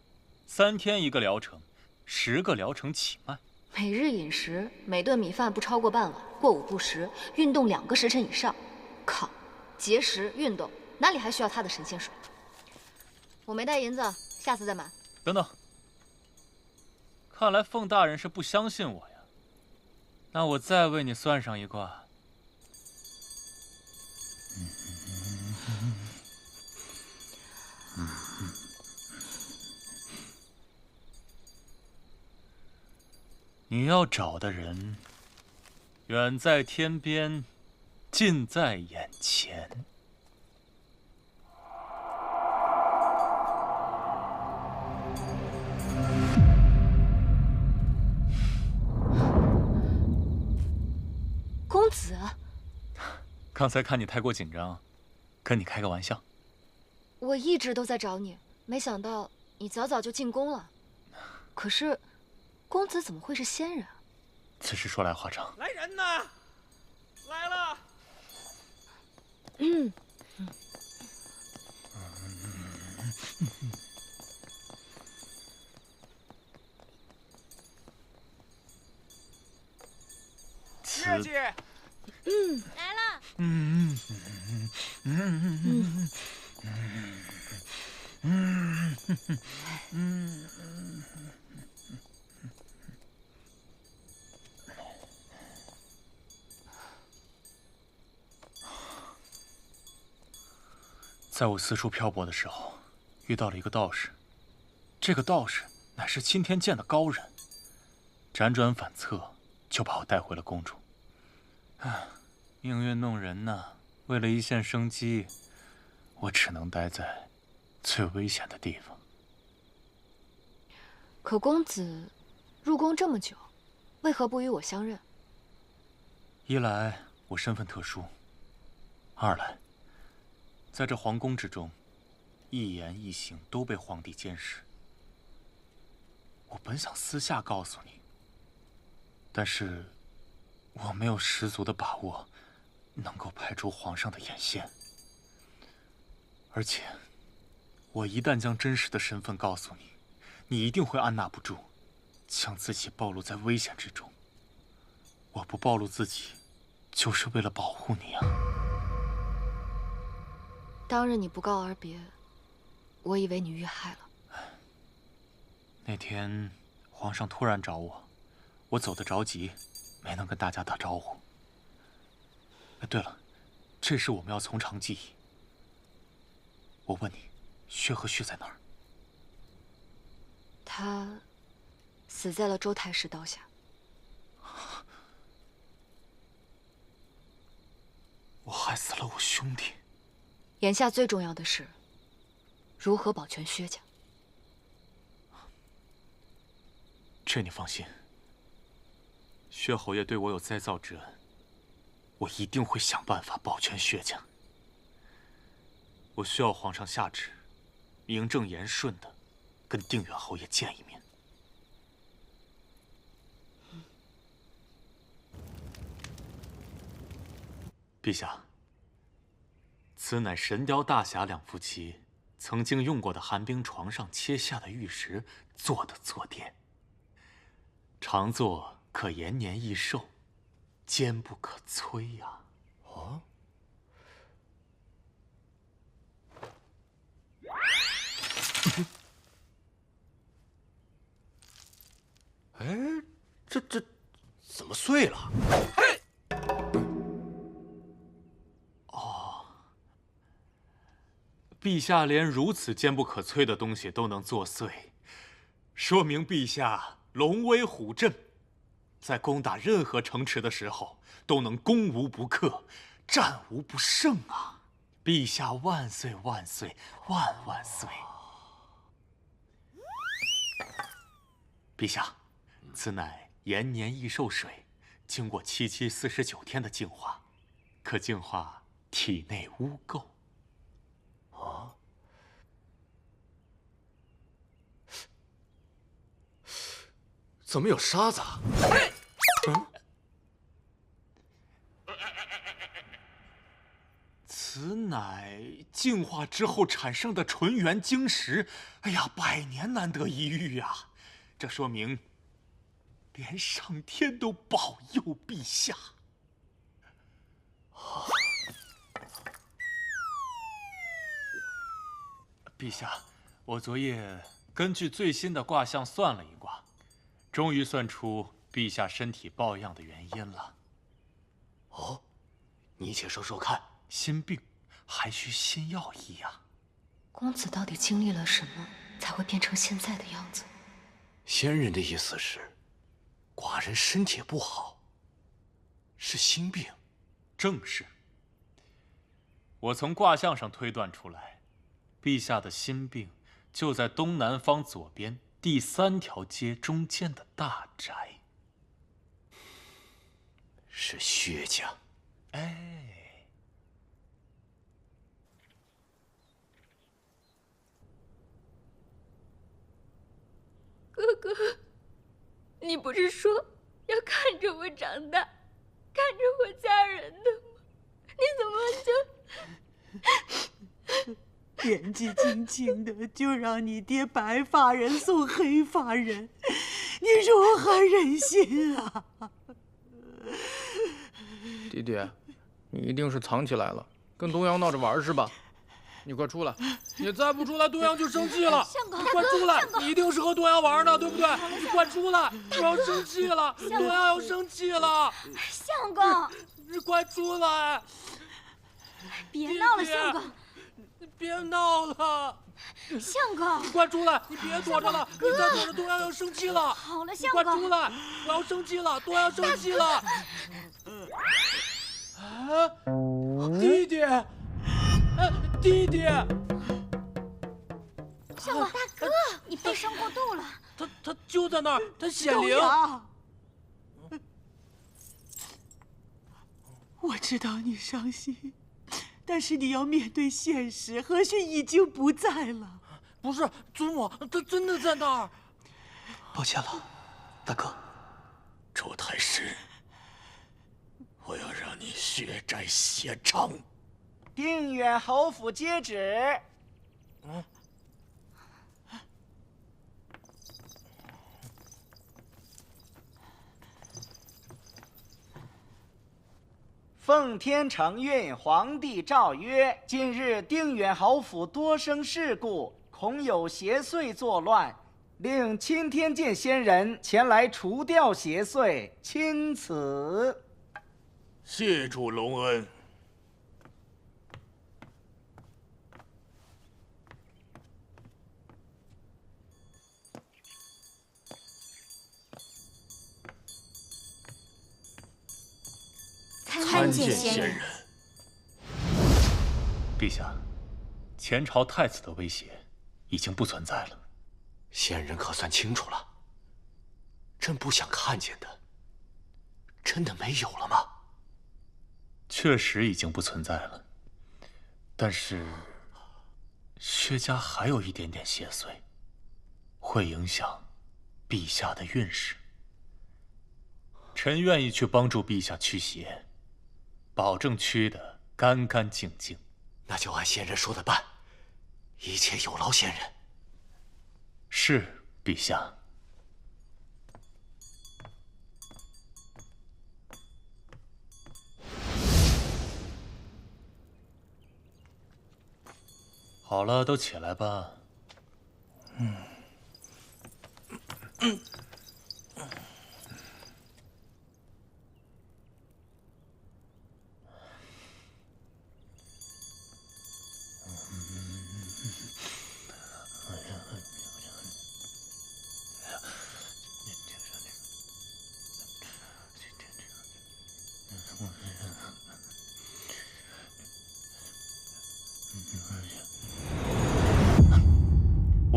，3天1个疗程，10个疗程起卖。每日饮食，每顿米饭不超过半碗，过午不食，运动2个时辰以上。靠，节食运动哪里还需要他的神仙水？我没带银子，下次再买。等等，看来凤大人是不相信我呀。那我再为你算上一卦。你要找的人，远在天边，近在眼前。公子，刚才看你太过紧张，跟你开个玩笑。我一直都在找你，没想到你早早就进宫了。可是，公子怎么会是仙人啊？此事说来话长。来人呐！来了。月姐。来了。在我四处漂泊的时候，遇到了一个道士。这个道士乃是钦天监的高人，辗转反侧，就把我带回了宫中。命运弄人呐！为了一线生机，我只能待在最危险的地方。可公子入宫这么久，为何不与我相认？一来我身份特殊，二来在这皇宫之中，一言一行都被皇帝监视。我本想私下告诉你，但是我没有十足的把握能够排除皇上的眼线。而且，我一旦将真实的身份告诉你，你一定会按捺不住，将自己暴露在危险之中。我不暴露自己，就是为了保护你啊！当日你不告而别，我以为你遇害了。那天皇上突然找我，我走得着急，没能跟大家打招呼。对了，这事我们要从长计议。我问你，薛和旭在哪儿？他死在了周太师刀下。我害死了我兄弟。眼下最重要的是，如何保全薛家。这你放心，薛侯爷对我有再造之恩，我一定会想办法保全薛家。我需要皇上下旨，名正言顺的跟定远侯爷见一面。陛下，此乃神雕大侠两夫妻曾经用过的寒冰床上切下的玉石做的坐垫。常坐可延年益寿，坚不可摧呀！哦，哎，这怎么碎了？哦，陛下连如此坚不可摧的东西都能作碎，说明陛下龙威虎振，在攻打任何城池的时候都能攻无不克，战无不胜啊！陛下万岁万岁万万岁！陛下，此乃延年益寿水，经过7期49天的净化，可净化体内污垢。啊？怎么有沙子啊？此乃净化之后产生的纯元晶石，哎呀，百年难得一遇呀！这说明连上天都保佑陛下。陛下，我昨夜根据最新的卦象算了一卦，终于算出陛下身体抱恙的原因了。哦，你且说说看。心病还需心药医呀。公子到底经历了什么，才会变成现在的样子？仙人的意思是，寡人身体不好，是心病。正是。我从卦象上推断出来，陛下的心病就在东南方左边第3条街中间的大宅。是薛家。哎。哥哥，你不是说要看着我长大，看着我嫁人的吗？你怎么就年纪轻轻的就让你爹白发人送黑发人，你如何忍心啊？弟弟，你一定是藏起来了，跟东阳闹着玩是吧？你快出来！你再不出来，东阳就生气了。相公，你快出来！你一定是和东阳玩呢，对不对？你快出来！不要生气了，东阳要生气了。相公，你快出来！别闹了，相公。你别闹了。相公，你快出来！你别躲着了，你再躲着，东阳要生气了。好了，相公，快出来！不要生气了，东阳生气了。啊，弟弟。弟弟，相公，大哥，你悲伤过度了。他就在那儿，他显灵。我知道你伤心，但是你要面对现实，和煦已经不在了。不是，祖母，他真的在那儿。抱歉了，大哥。周太师，我要让你血债血偿。定远侯府接旨。奉天承运，皇帝诏曰：近日定远侯府多生事故，恐有邪祟作乱，令钦天监仙人前来除掉邪祟，钦此。谢主隆恩。参见仙人。陛下，前朝太子的威胁已经不存在了。仙人可算清楚了，朕不想看见的，真的没有了吗？确实已经不存在了，但是薛家还有一点点邪祟，会影响陛下的运势。臣愿意去帮助陛下驱邪，保证驱得干干净净。那就按仙人说的办，一切有劳仙人。是，陛下。好了，都起来吧。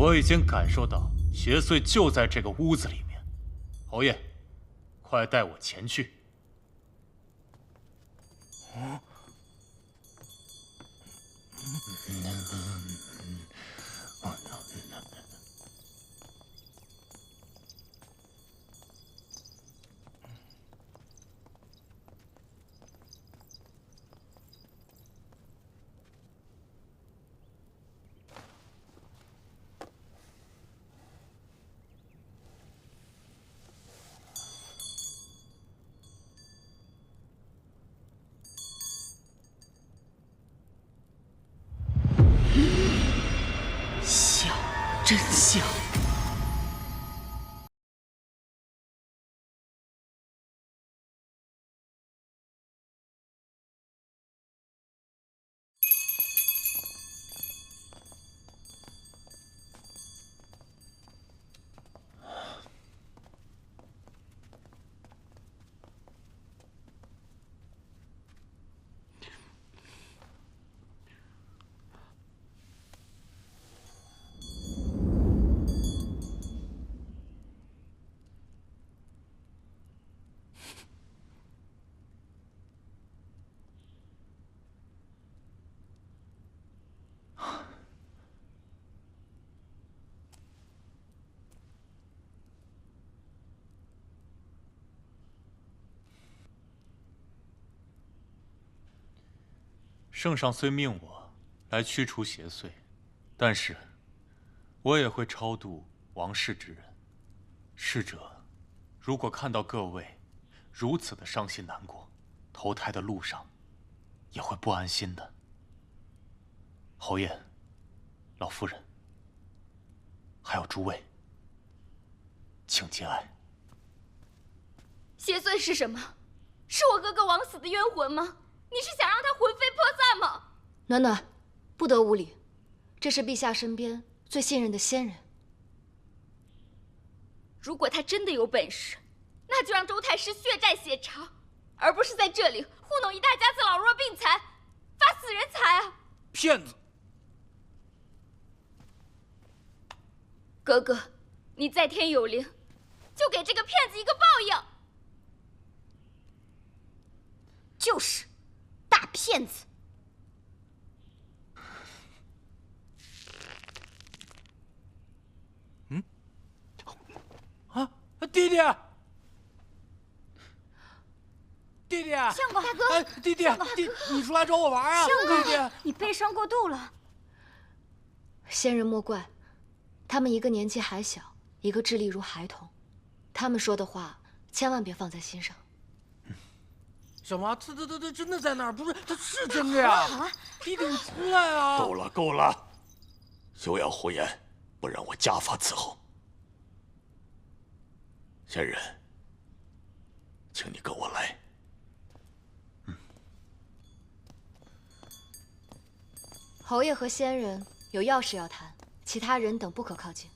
我已经感受到邪祟就在这个屋子里面。侯爷，快带我前去。笑，真笑。圣上虽命我来驱除邪祟，但是我也会超度亡世之人。逝者如果看到各位如此的伤心难过，投胎的路上也会不安心的。侯爷、老夫人，还有诸位，请节哀。邪祟是什么？是我哥哥枉死的冤魂吗？你是想让他魂飞魄散吗？暖暖，不得无礼，这是陛下身边最信任的仙人。如果他真的有本事，那就让周太师血债血偿，而不是在这里糊弄一大家子老弱病残，发死人财啊！骗子！哥哥，你在天有灵，就给这个骗子一个报应。就是大骗子！弟弟，弟弟，相公，大哥，弟弟，你出来找我玩啊！相公，弟弟，你悲伤过度了。仙人莫怪，他们一个年纪还小，一个智力如孩童，他们说的话千万别放在心上。什么？他真的在那儿？不是，他是真的呀！好啊，弟弟，你出来啊！够了，够了，休要胡言，不然我家法伺候。仙人，请你跟我来。侯爷和仙人有要事要谈，其他人等不可靠近。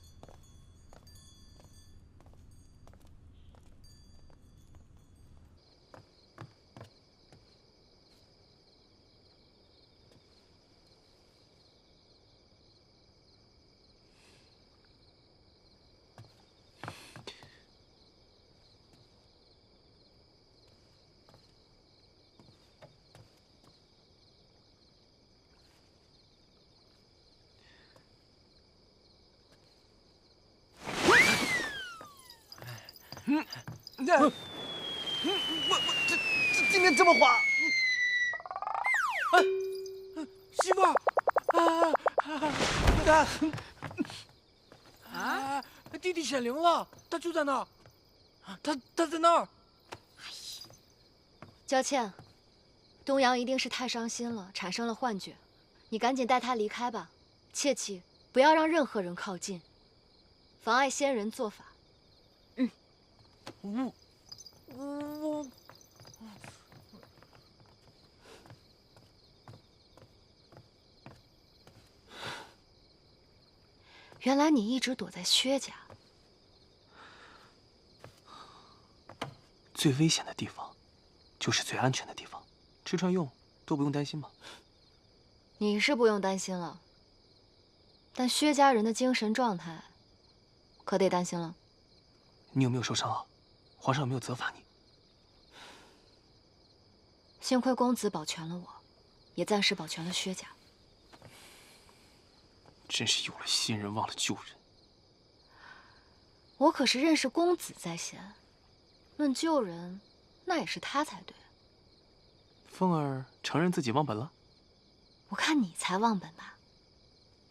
我今天这么滑，媳妇儿，你看，弟弟显灵了，他就在那儿，他在那儿。娇倩，东阳一定是太伤心了，产生了幻觉，你赶紧带他离开吧，切记不要让任何人靠近，妨碍仙人做法。我原来你一直躲在薛家。最危险的地方，就是最安全的地方，吃穿用都不用担心吗？你是不用担心了，但薛家人的精神状态，可得担心了。你有没有受伤啊？皇上有没有责罚你？幸亏公子保全了我，也暂时保全了薛家。真是有了新人忘了旧人。我可是认识公子在先，论旧人，那也是他才对。凤儿承认自己忘本了？我看你才忘本吧。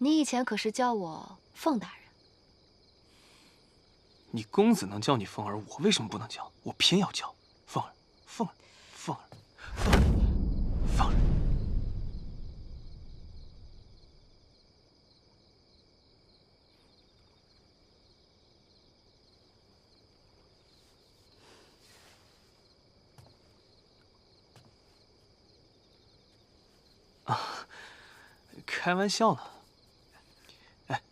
你以前可是叫我凤大人。你公子能叫你凤儿，我为什么不能叫？我偏要叫凤儿，凤儿，凤儿，凤儿，凤儿。啊，开玩笑呢。哎，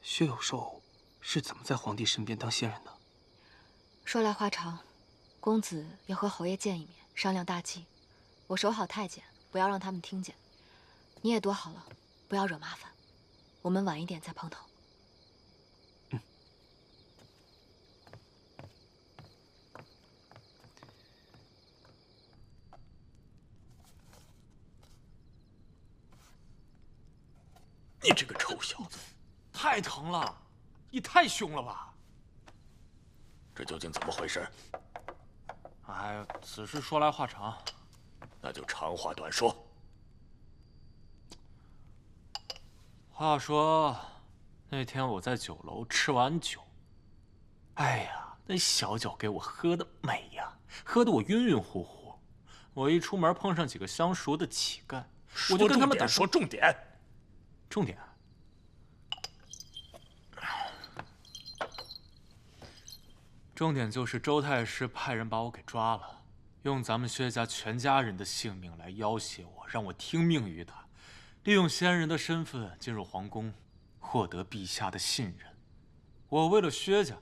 薛有寿是怎么在皇帝身边当仙人的？说来话长，公子要和侯爷见一面，商量大计。我守好太监，不要让他们听见。你也躲好了，不要惹麻烦。我们晚一点再碰头。你这个臭小子，太疼了！你太凶了吧？这究竟怎么回事？哎呀，此事说来话长，那就长话短说。话说，那天我在酒楼吃完酒，哎呀，那小酒给我喝的美呀，喝得我晕晕乎乎。我一出门碰上几个相熟的乞丐，我就跟他们打说重点。重点。重点就是周太师派人把我给抓了，用咱们薛家全家人的性命来要挟我，让我听命于他，利用仙人的身份进入皇宫，获得陛下的信任。我为了薛家，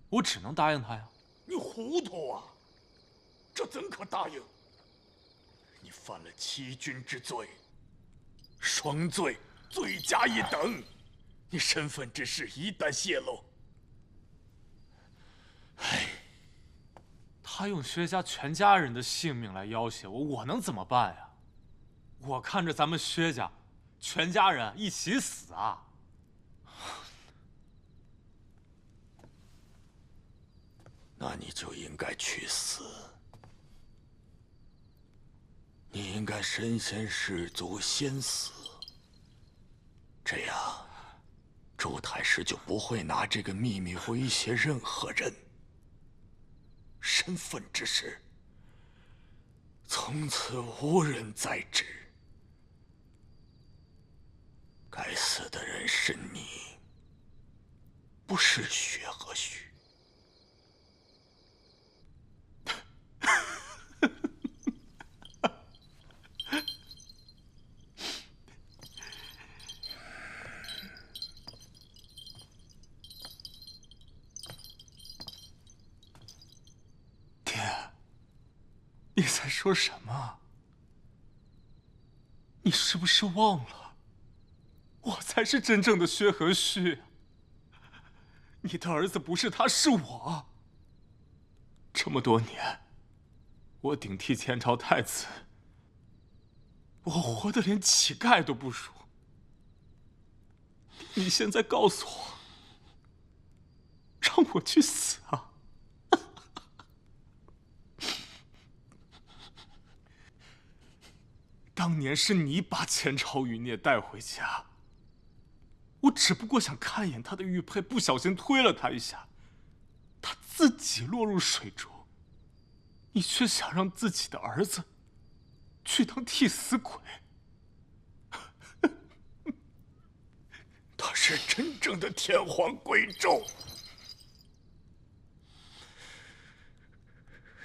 我只能答应他呀。你糊涂啊！这怎可答应？你犯了欺君之罪，双罪。罪加一等，你身份之事一旦泄露，他用薛家全家人的性命来要挟我，我能怎么办呀？我看着咱们薛家全家人一起死啊！那你就应该去死。你应该身先士卒，先死。这样，周太师就不会拿这个秘密威胁任何人。身份之事，从此无人再知。该死的人是你，不是薛和胥。你在说什么？你是不是忘了，我才是真正的薛和胥？你的儿子不是他，是我。这么多年，我顶替前朝太子，我活得连乞丐都不如。你现在告诉我，让我去死啊？当年是你把前朝余孽带回家，我只不过想看一眼他的玉佩，不小心推了他一下，他自己落入水中，你却想让自己的儿子去当替死鬼。他是真正的天皇贵胄，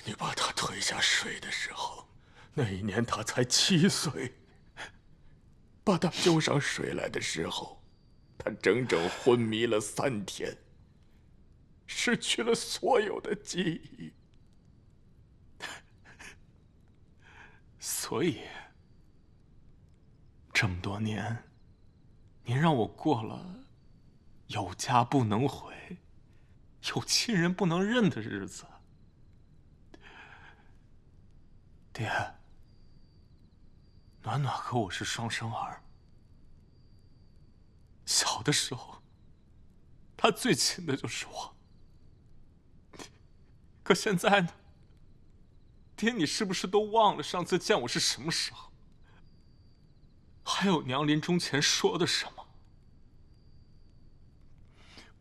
你把他推下水的时候，那一年他才7岁，把他救上水来的时候，他整整昏迷了3天，失去了所有的记忆。所以，这么多年，您让我过了有家不能回、有亲人不能认的日子。爹，暖暖和我是双生儿。小的时候，他最亲的就是我。可现在呢？爹，你是不是都忘了上次见我是什么时候？还有娘临终前说的什么？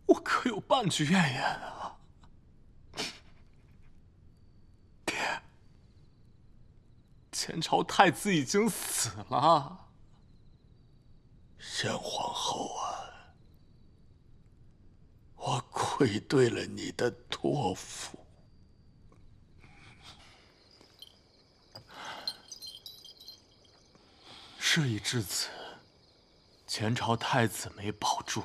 我可有半句怨言啊！爹，前朝太子已经死了。宣皇后啊，我愧对了你的托付。事已至此，前朝太子没保住，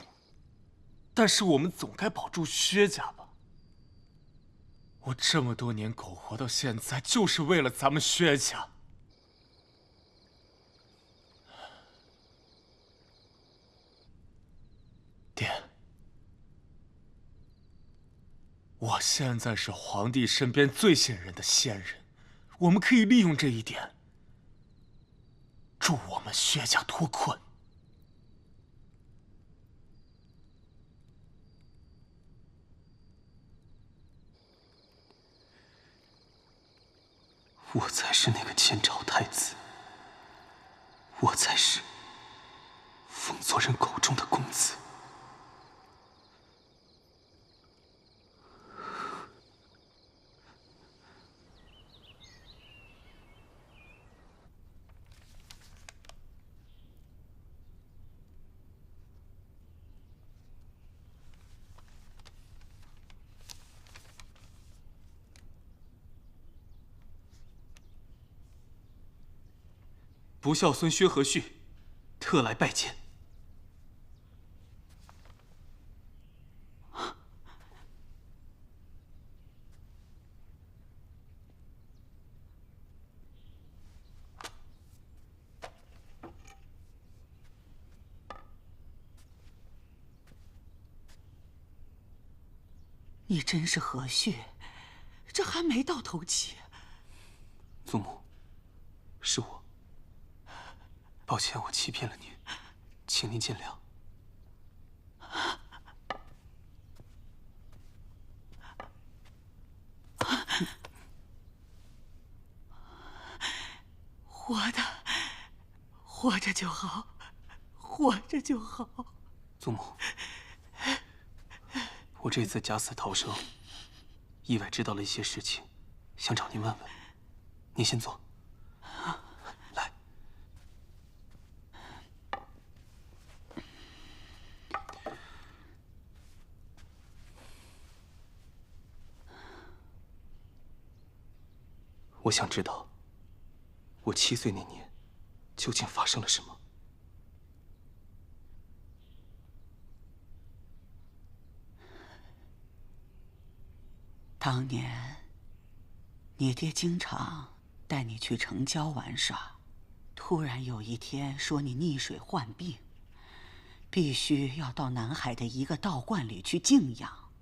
但是我们总该保住薛家吧？我这么多年苟活到现在，就是为了咱们薛家。爹，我现在是皇帝身边最信任的先人，我们可以利用这一点，助我们薛家脱困。我才是那个前朝太子，我才是封作人口中的公子。不孝孙薛和旭，特来拜见。你真是和煦，这还没到头七。祖母，是我。抱歉，我欺骗了您，请您见谅。活着就好，活着就好。祖母，我这次假死逃生，意外知道了一些事情，想找您问问。您先坐。来。我想知道，我7岁那年，究竟发生了什么？当年，你爹经常带你去城郊玩耍，突然有一天说你溺水患病，必须要到南海的一个道观里去静养。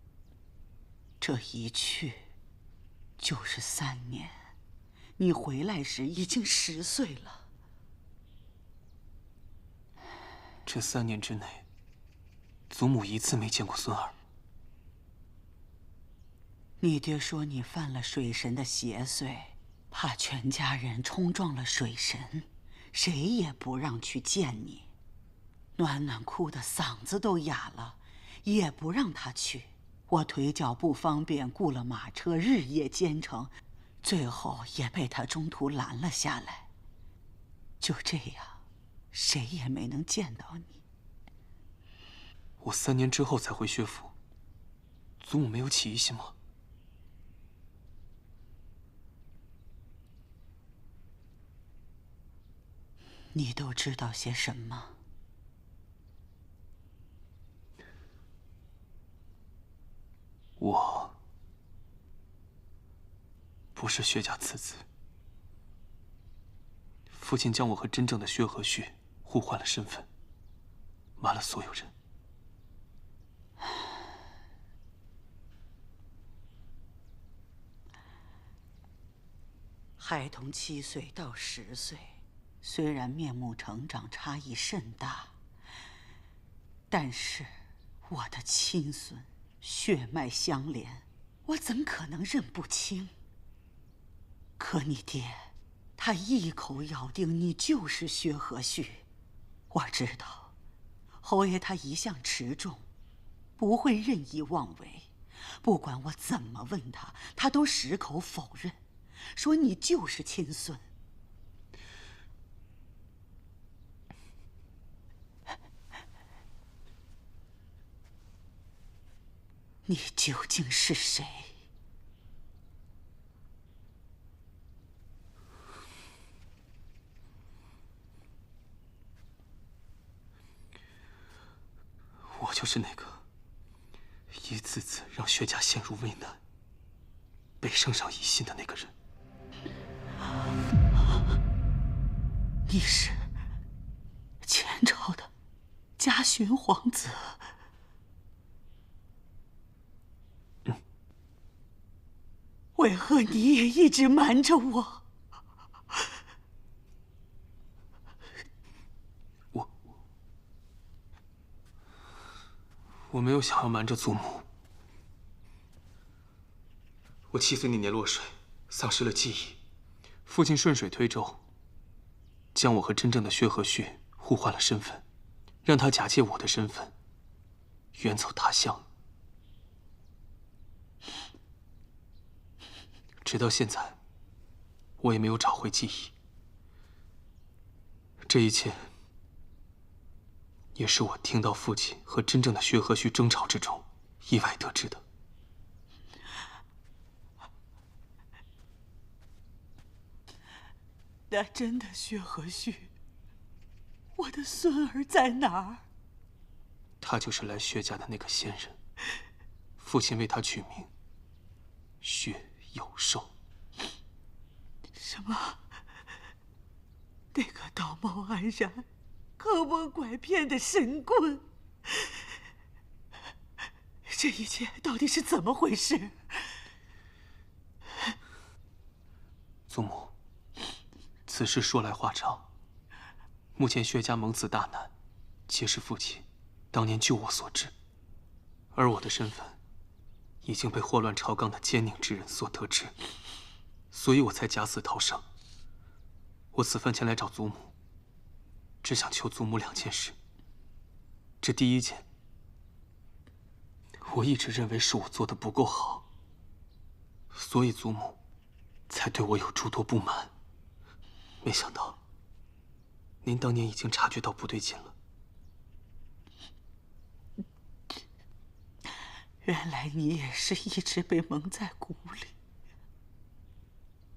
这一去，就是3年。你回来时已经10岁了。这3年之内，祖母一次没见过孙儿。你爹说你犯了水神的邪祟，怕全家人冲撞了水神，谁也不让去见你。暖暖哭得嗓子都哑了，也不让他去。我腿脚不方便，雇了马车，日夜兼程。最后也被他中途拦了下来。就这样，谁也没能见到你。我3年之后才回薛府，祖母没有起疑心吗？你都知道些什么？我不是薛家次子，父亲将我和真正的薛和旭互换了身份，完了所有人。孩童7岁到10岁，虽然面目成长差异甚大，但是我的亲孙，血脉相连，我怎可能认不清？可你爹，他一口咬定你就是薛和旭。我知道，侯爷他一向持重，不会任意妄为。不管我怎么问他，他都矢口否认，说你就是亲孙。你究竟是谁？我就是那个一次次让薛家陷入危难、被圣上疑心的那个人。你是前朝的嘉勋皇子。为何你也一直瞒着我？我没有想要瞒着祖母。我7岁那年落水，丧失了记忆，父亲顺水推舟，将我和真正的薛和旭互换了身份，让他假借我的身份远走他乡。直到现在，我也没有找回记忆。这一切，也是我听到父亲和真正的薛和旭争吵之中意外得知的。那真的薛和旭，我的孙儿在哪儿？他就是来薛家的那个仙人，父亲为他取名薛有寿。什么？那个道貌岸然、坑蒙拐骗的神棍？这一切到底是怎么回事？祖母，此事说来话长。目前薛家蒙此大难，皆是父亲当年救我所致，而我的身份已经被祸乱朝纲的奸佞之人所得知，所以我才假死逃生。我此番前来找祖母，只想求祖母2件事。这第一件，我一直认为是我做的不够好，所以祖母才对我有诸多不满。没想到，您当年已经察觉到不对劲了。原来你也是一直被蒙在鼓里，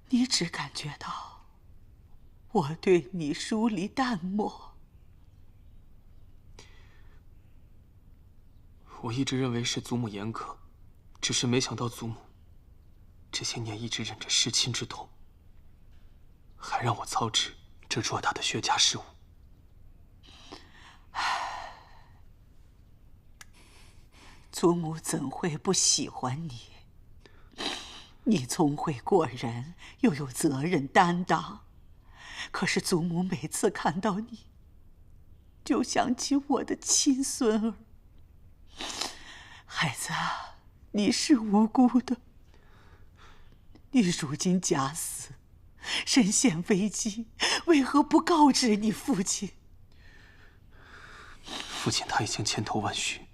你只感觉到我对你疏离淡漠。我一直认为是祖母严格，只是没想到祖母这些年一直忍着弑亲之痛，还让我操持这偌大的薛家事务。祖母怎会不喜欢你？你聪慧过人，又有责任担当。可是祖母每次看到你，就想起我的亲孙儿。孩子啊，你是无辜的。你如今假死，身陷危机，为何不告知你父亲？父亲他已经千头万绪，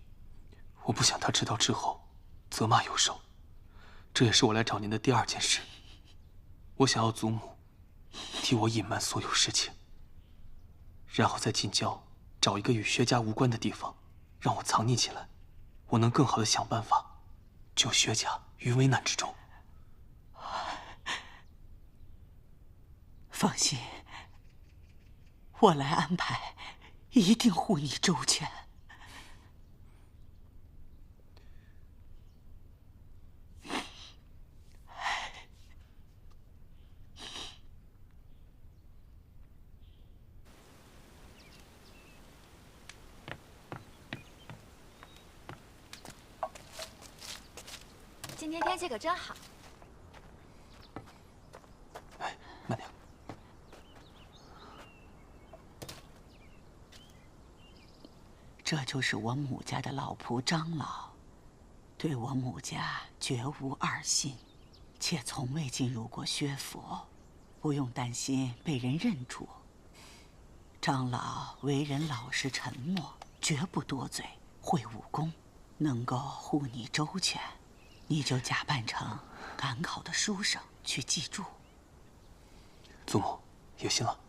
我不想他知道之后责骂有受。这也是我来找您的第2件事。我想要祖母替我隐瞒所有事情，然后在近郊找一个与薛家无关的地方，让我藏匿起来，我能更好的想办法救薛家于危难之中。放心，我来安排，一定护你周全。今天天气可真好。哎，慢点。这就是我母家的老仆张老，对我母家绝无二心，且从未进入过薛府，不用担心被人认出。张老为人老实沉默，绝不多嘴，会武功，能够护你周全。你就假扮成赶考的书生去记住。祖母，有心了。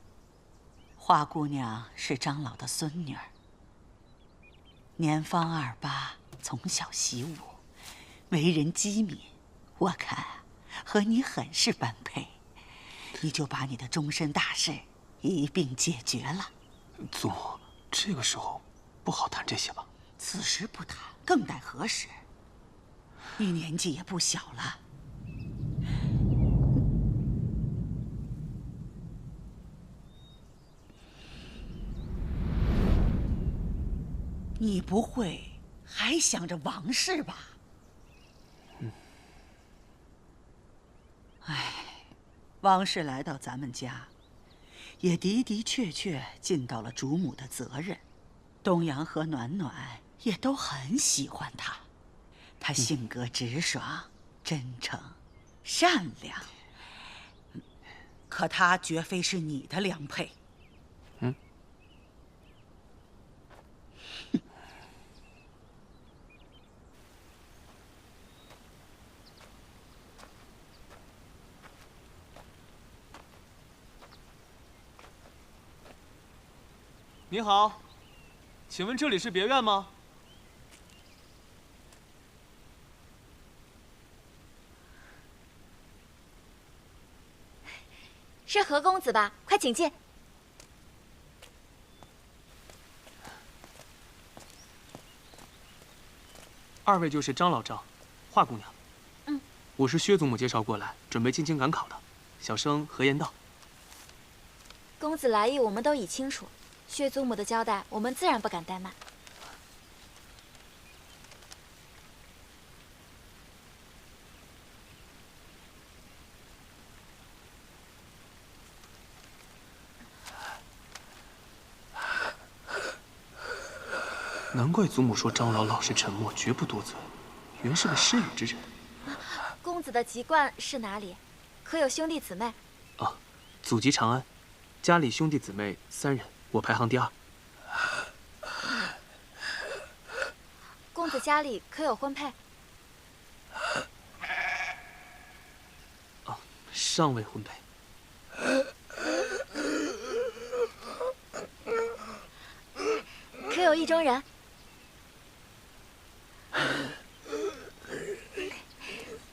华姑娘是张老的孙女儿，年方28，从小习武，为人机敏，我看和你很是般配。你就把你的终身大事一并解决了。祖母，这个时候不好谈这些吧？此时不谈，更待何时？你年纪也不小了。你不会还想着王氏吧？哎，王氏来到咱们家，也的的确确尽到了主母的责任。东阳和暖暖也都很喜欢他，他性格直爽、真诚、善良。可他绝非是你的良配。您好，请问这里是别院吗？是何公子吧？快请进。二位就是张老丈，华姑娘。嗯，我是薛祖母介绍过来，准备进京赶考的。小生何言道。公子来意我们都已清楚，薛祖母的交代，我们自然不敢怠慢。难怪祖母说张老老实沉默，绝不多嘴，原是个失语之人。公子的籍贯是哪里？可有兄弟姊妹？啊，祖籍长安，家里兄弟姊妹3人，我排行第2。公子家里可有婚配？啊，尚未婚配。可有意中人？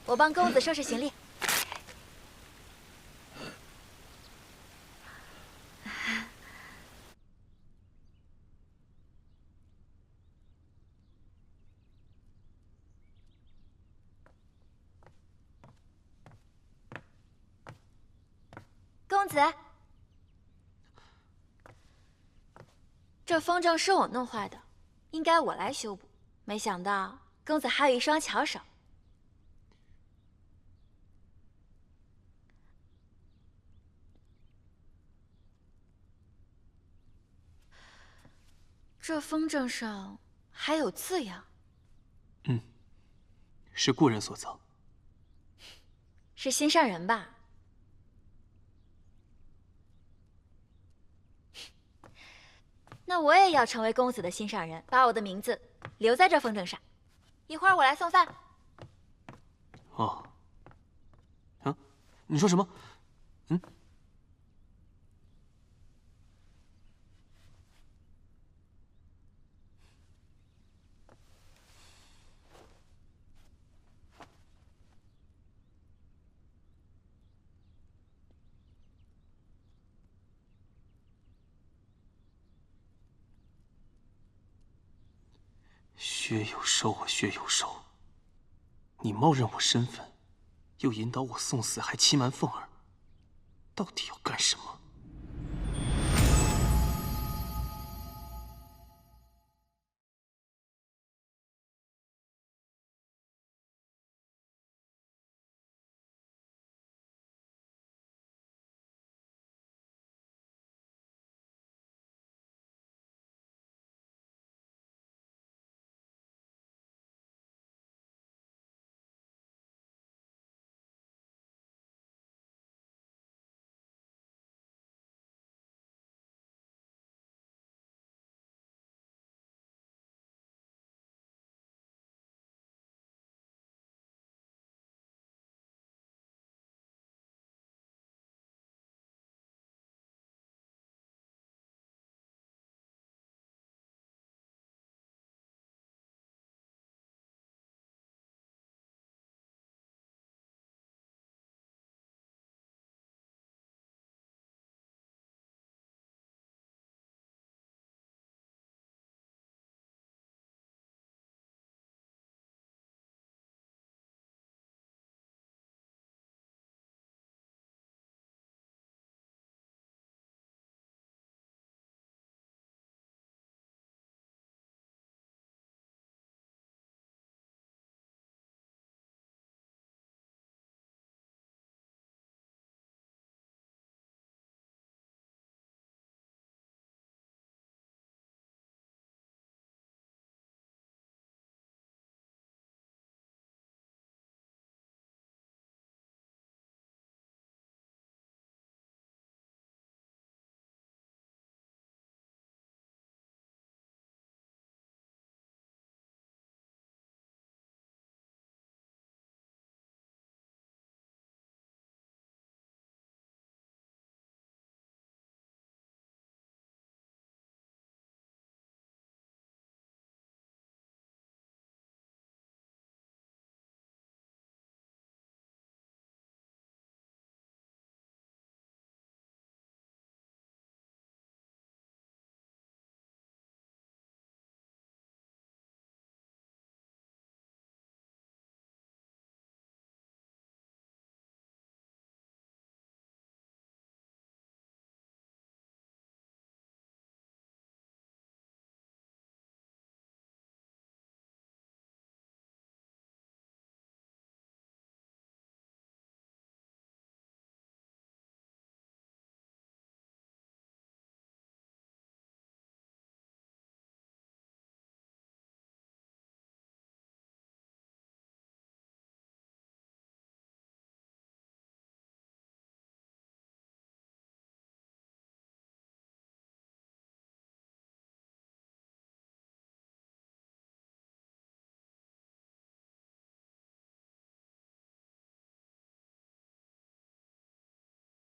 我帮公子收拾行李。公子，这风筝是我弄坏的，应该我来修补。没想到公子还有一双巧手。这风筝上还有字样。是故人所赠。是心上人吧？那我也要成为公子的心上人，把我的名字留在这风筝上。一会儿我来送饭。哦。啊？你说什么？薛有寿啊，薛有寿，你冒认我身份，又引导我送死，还欺瞒凤儿，到底要干什么？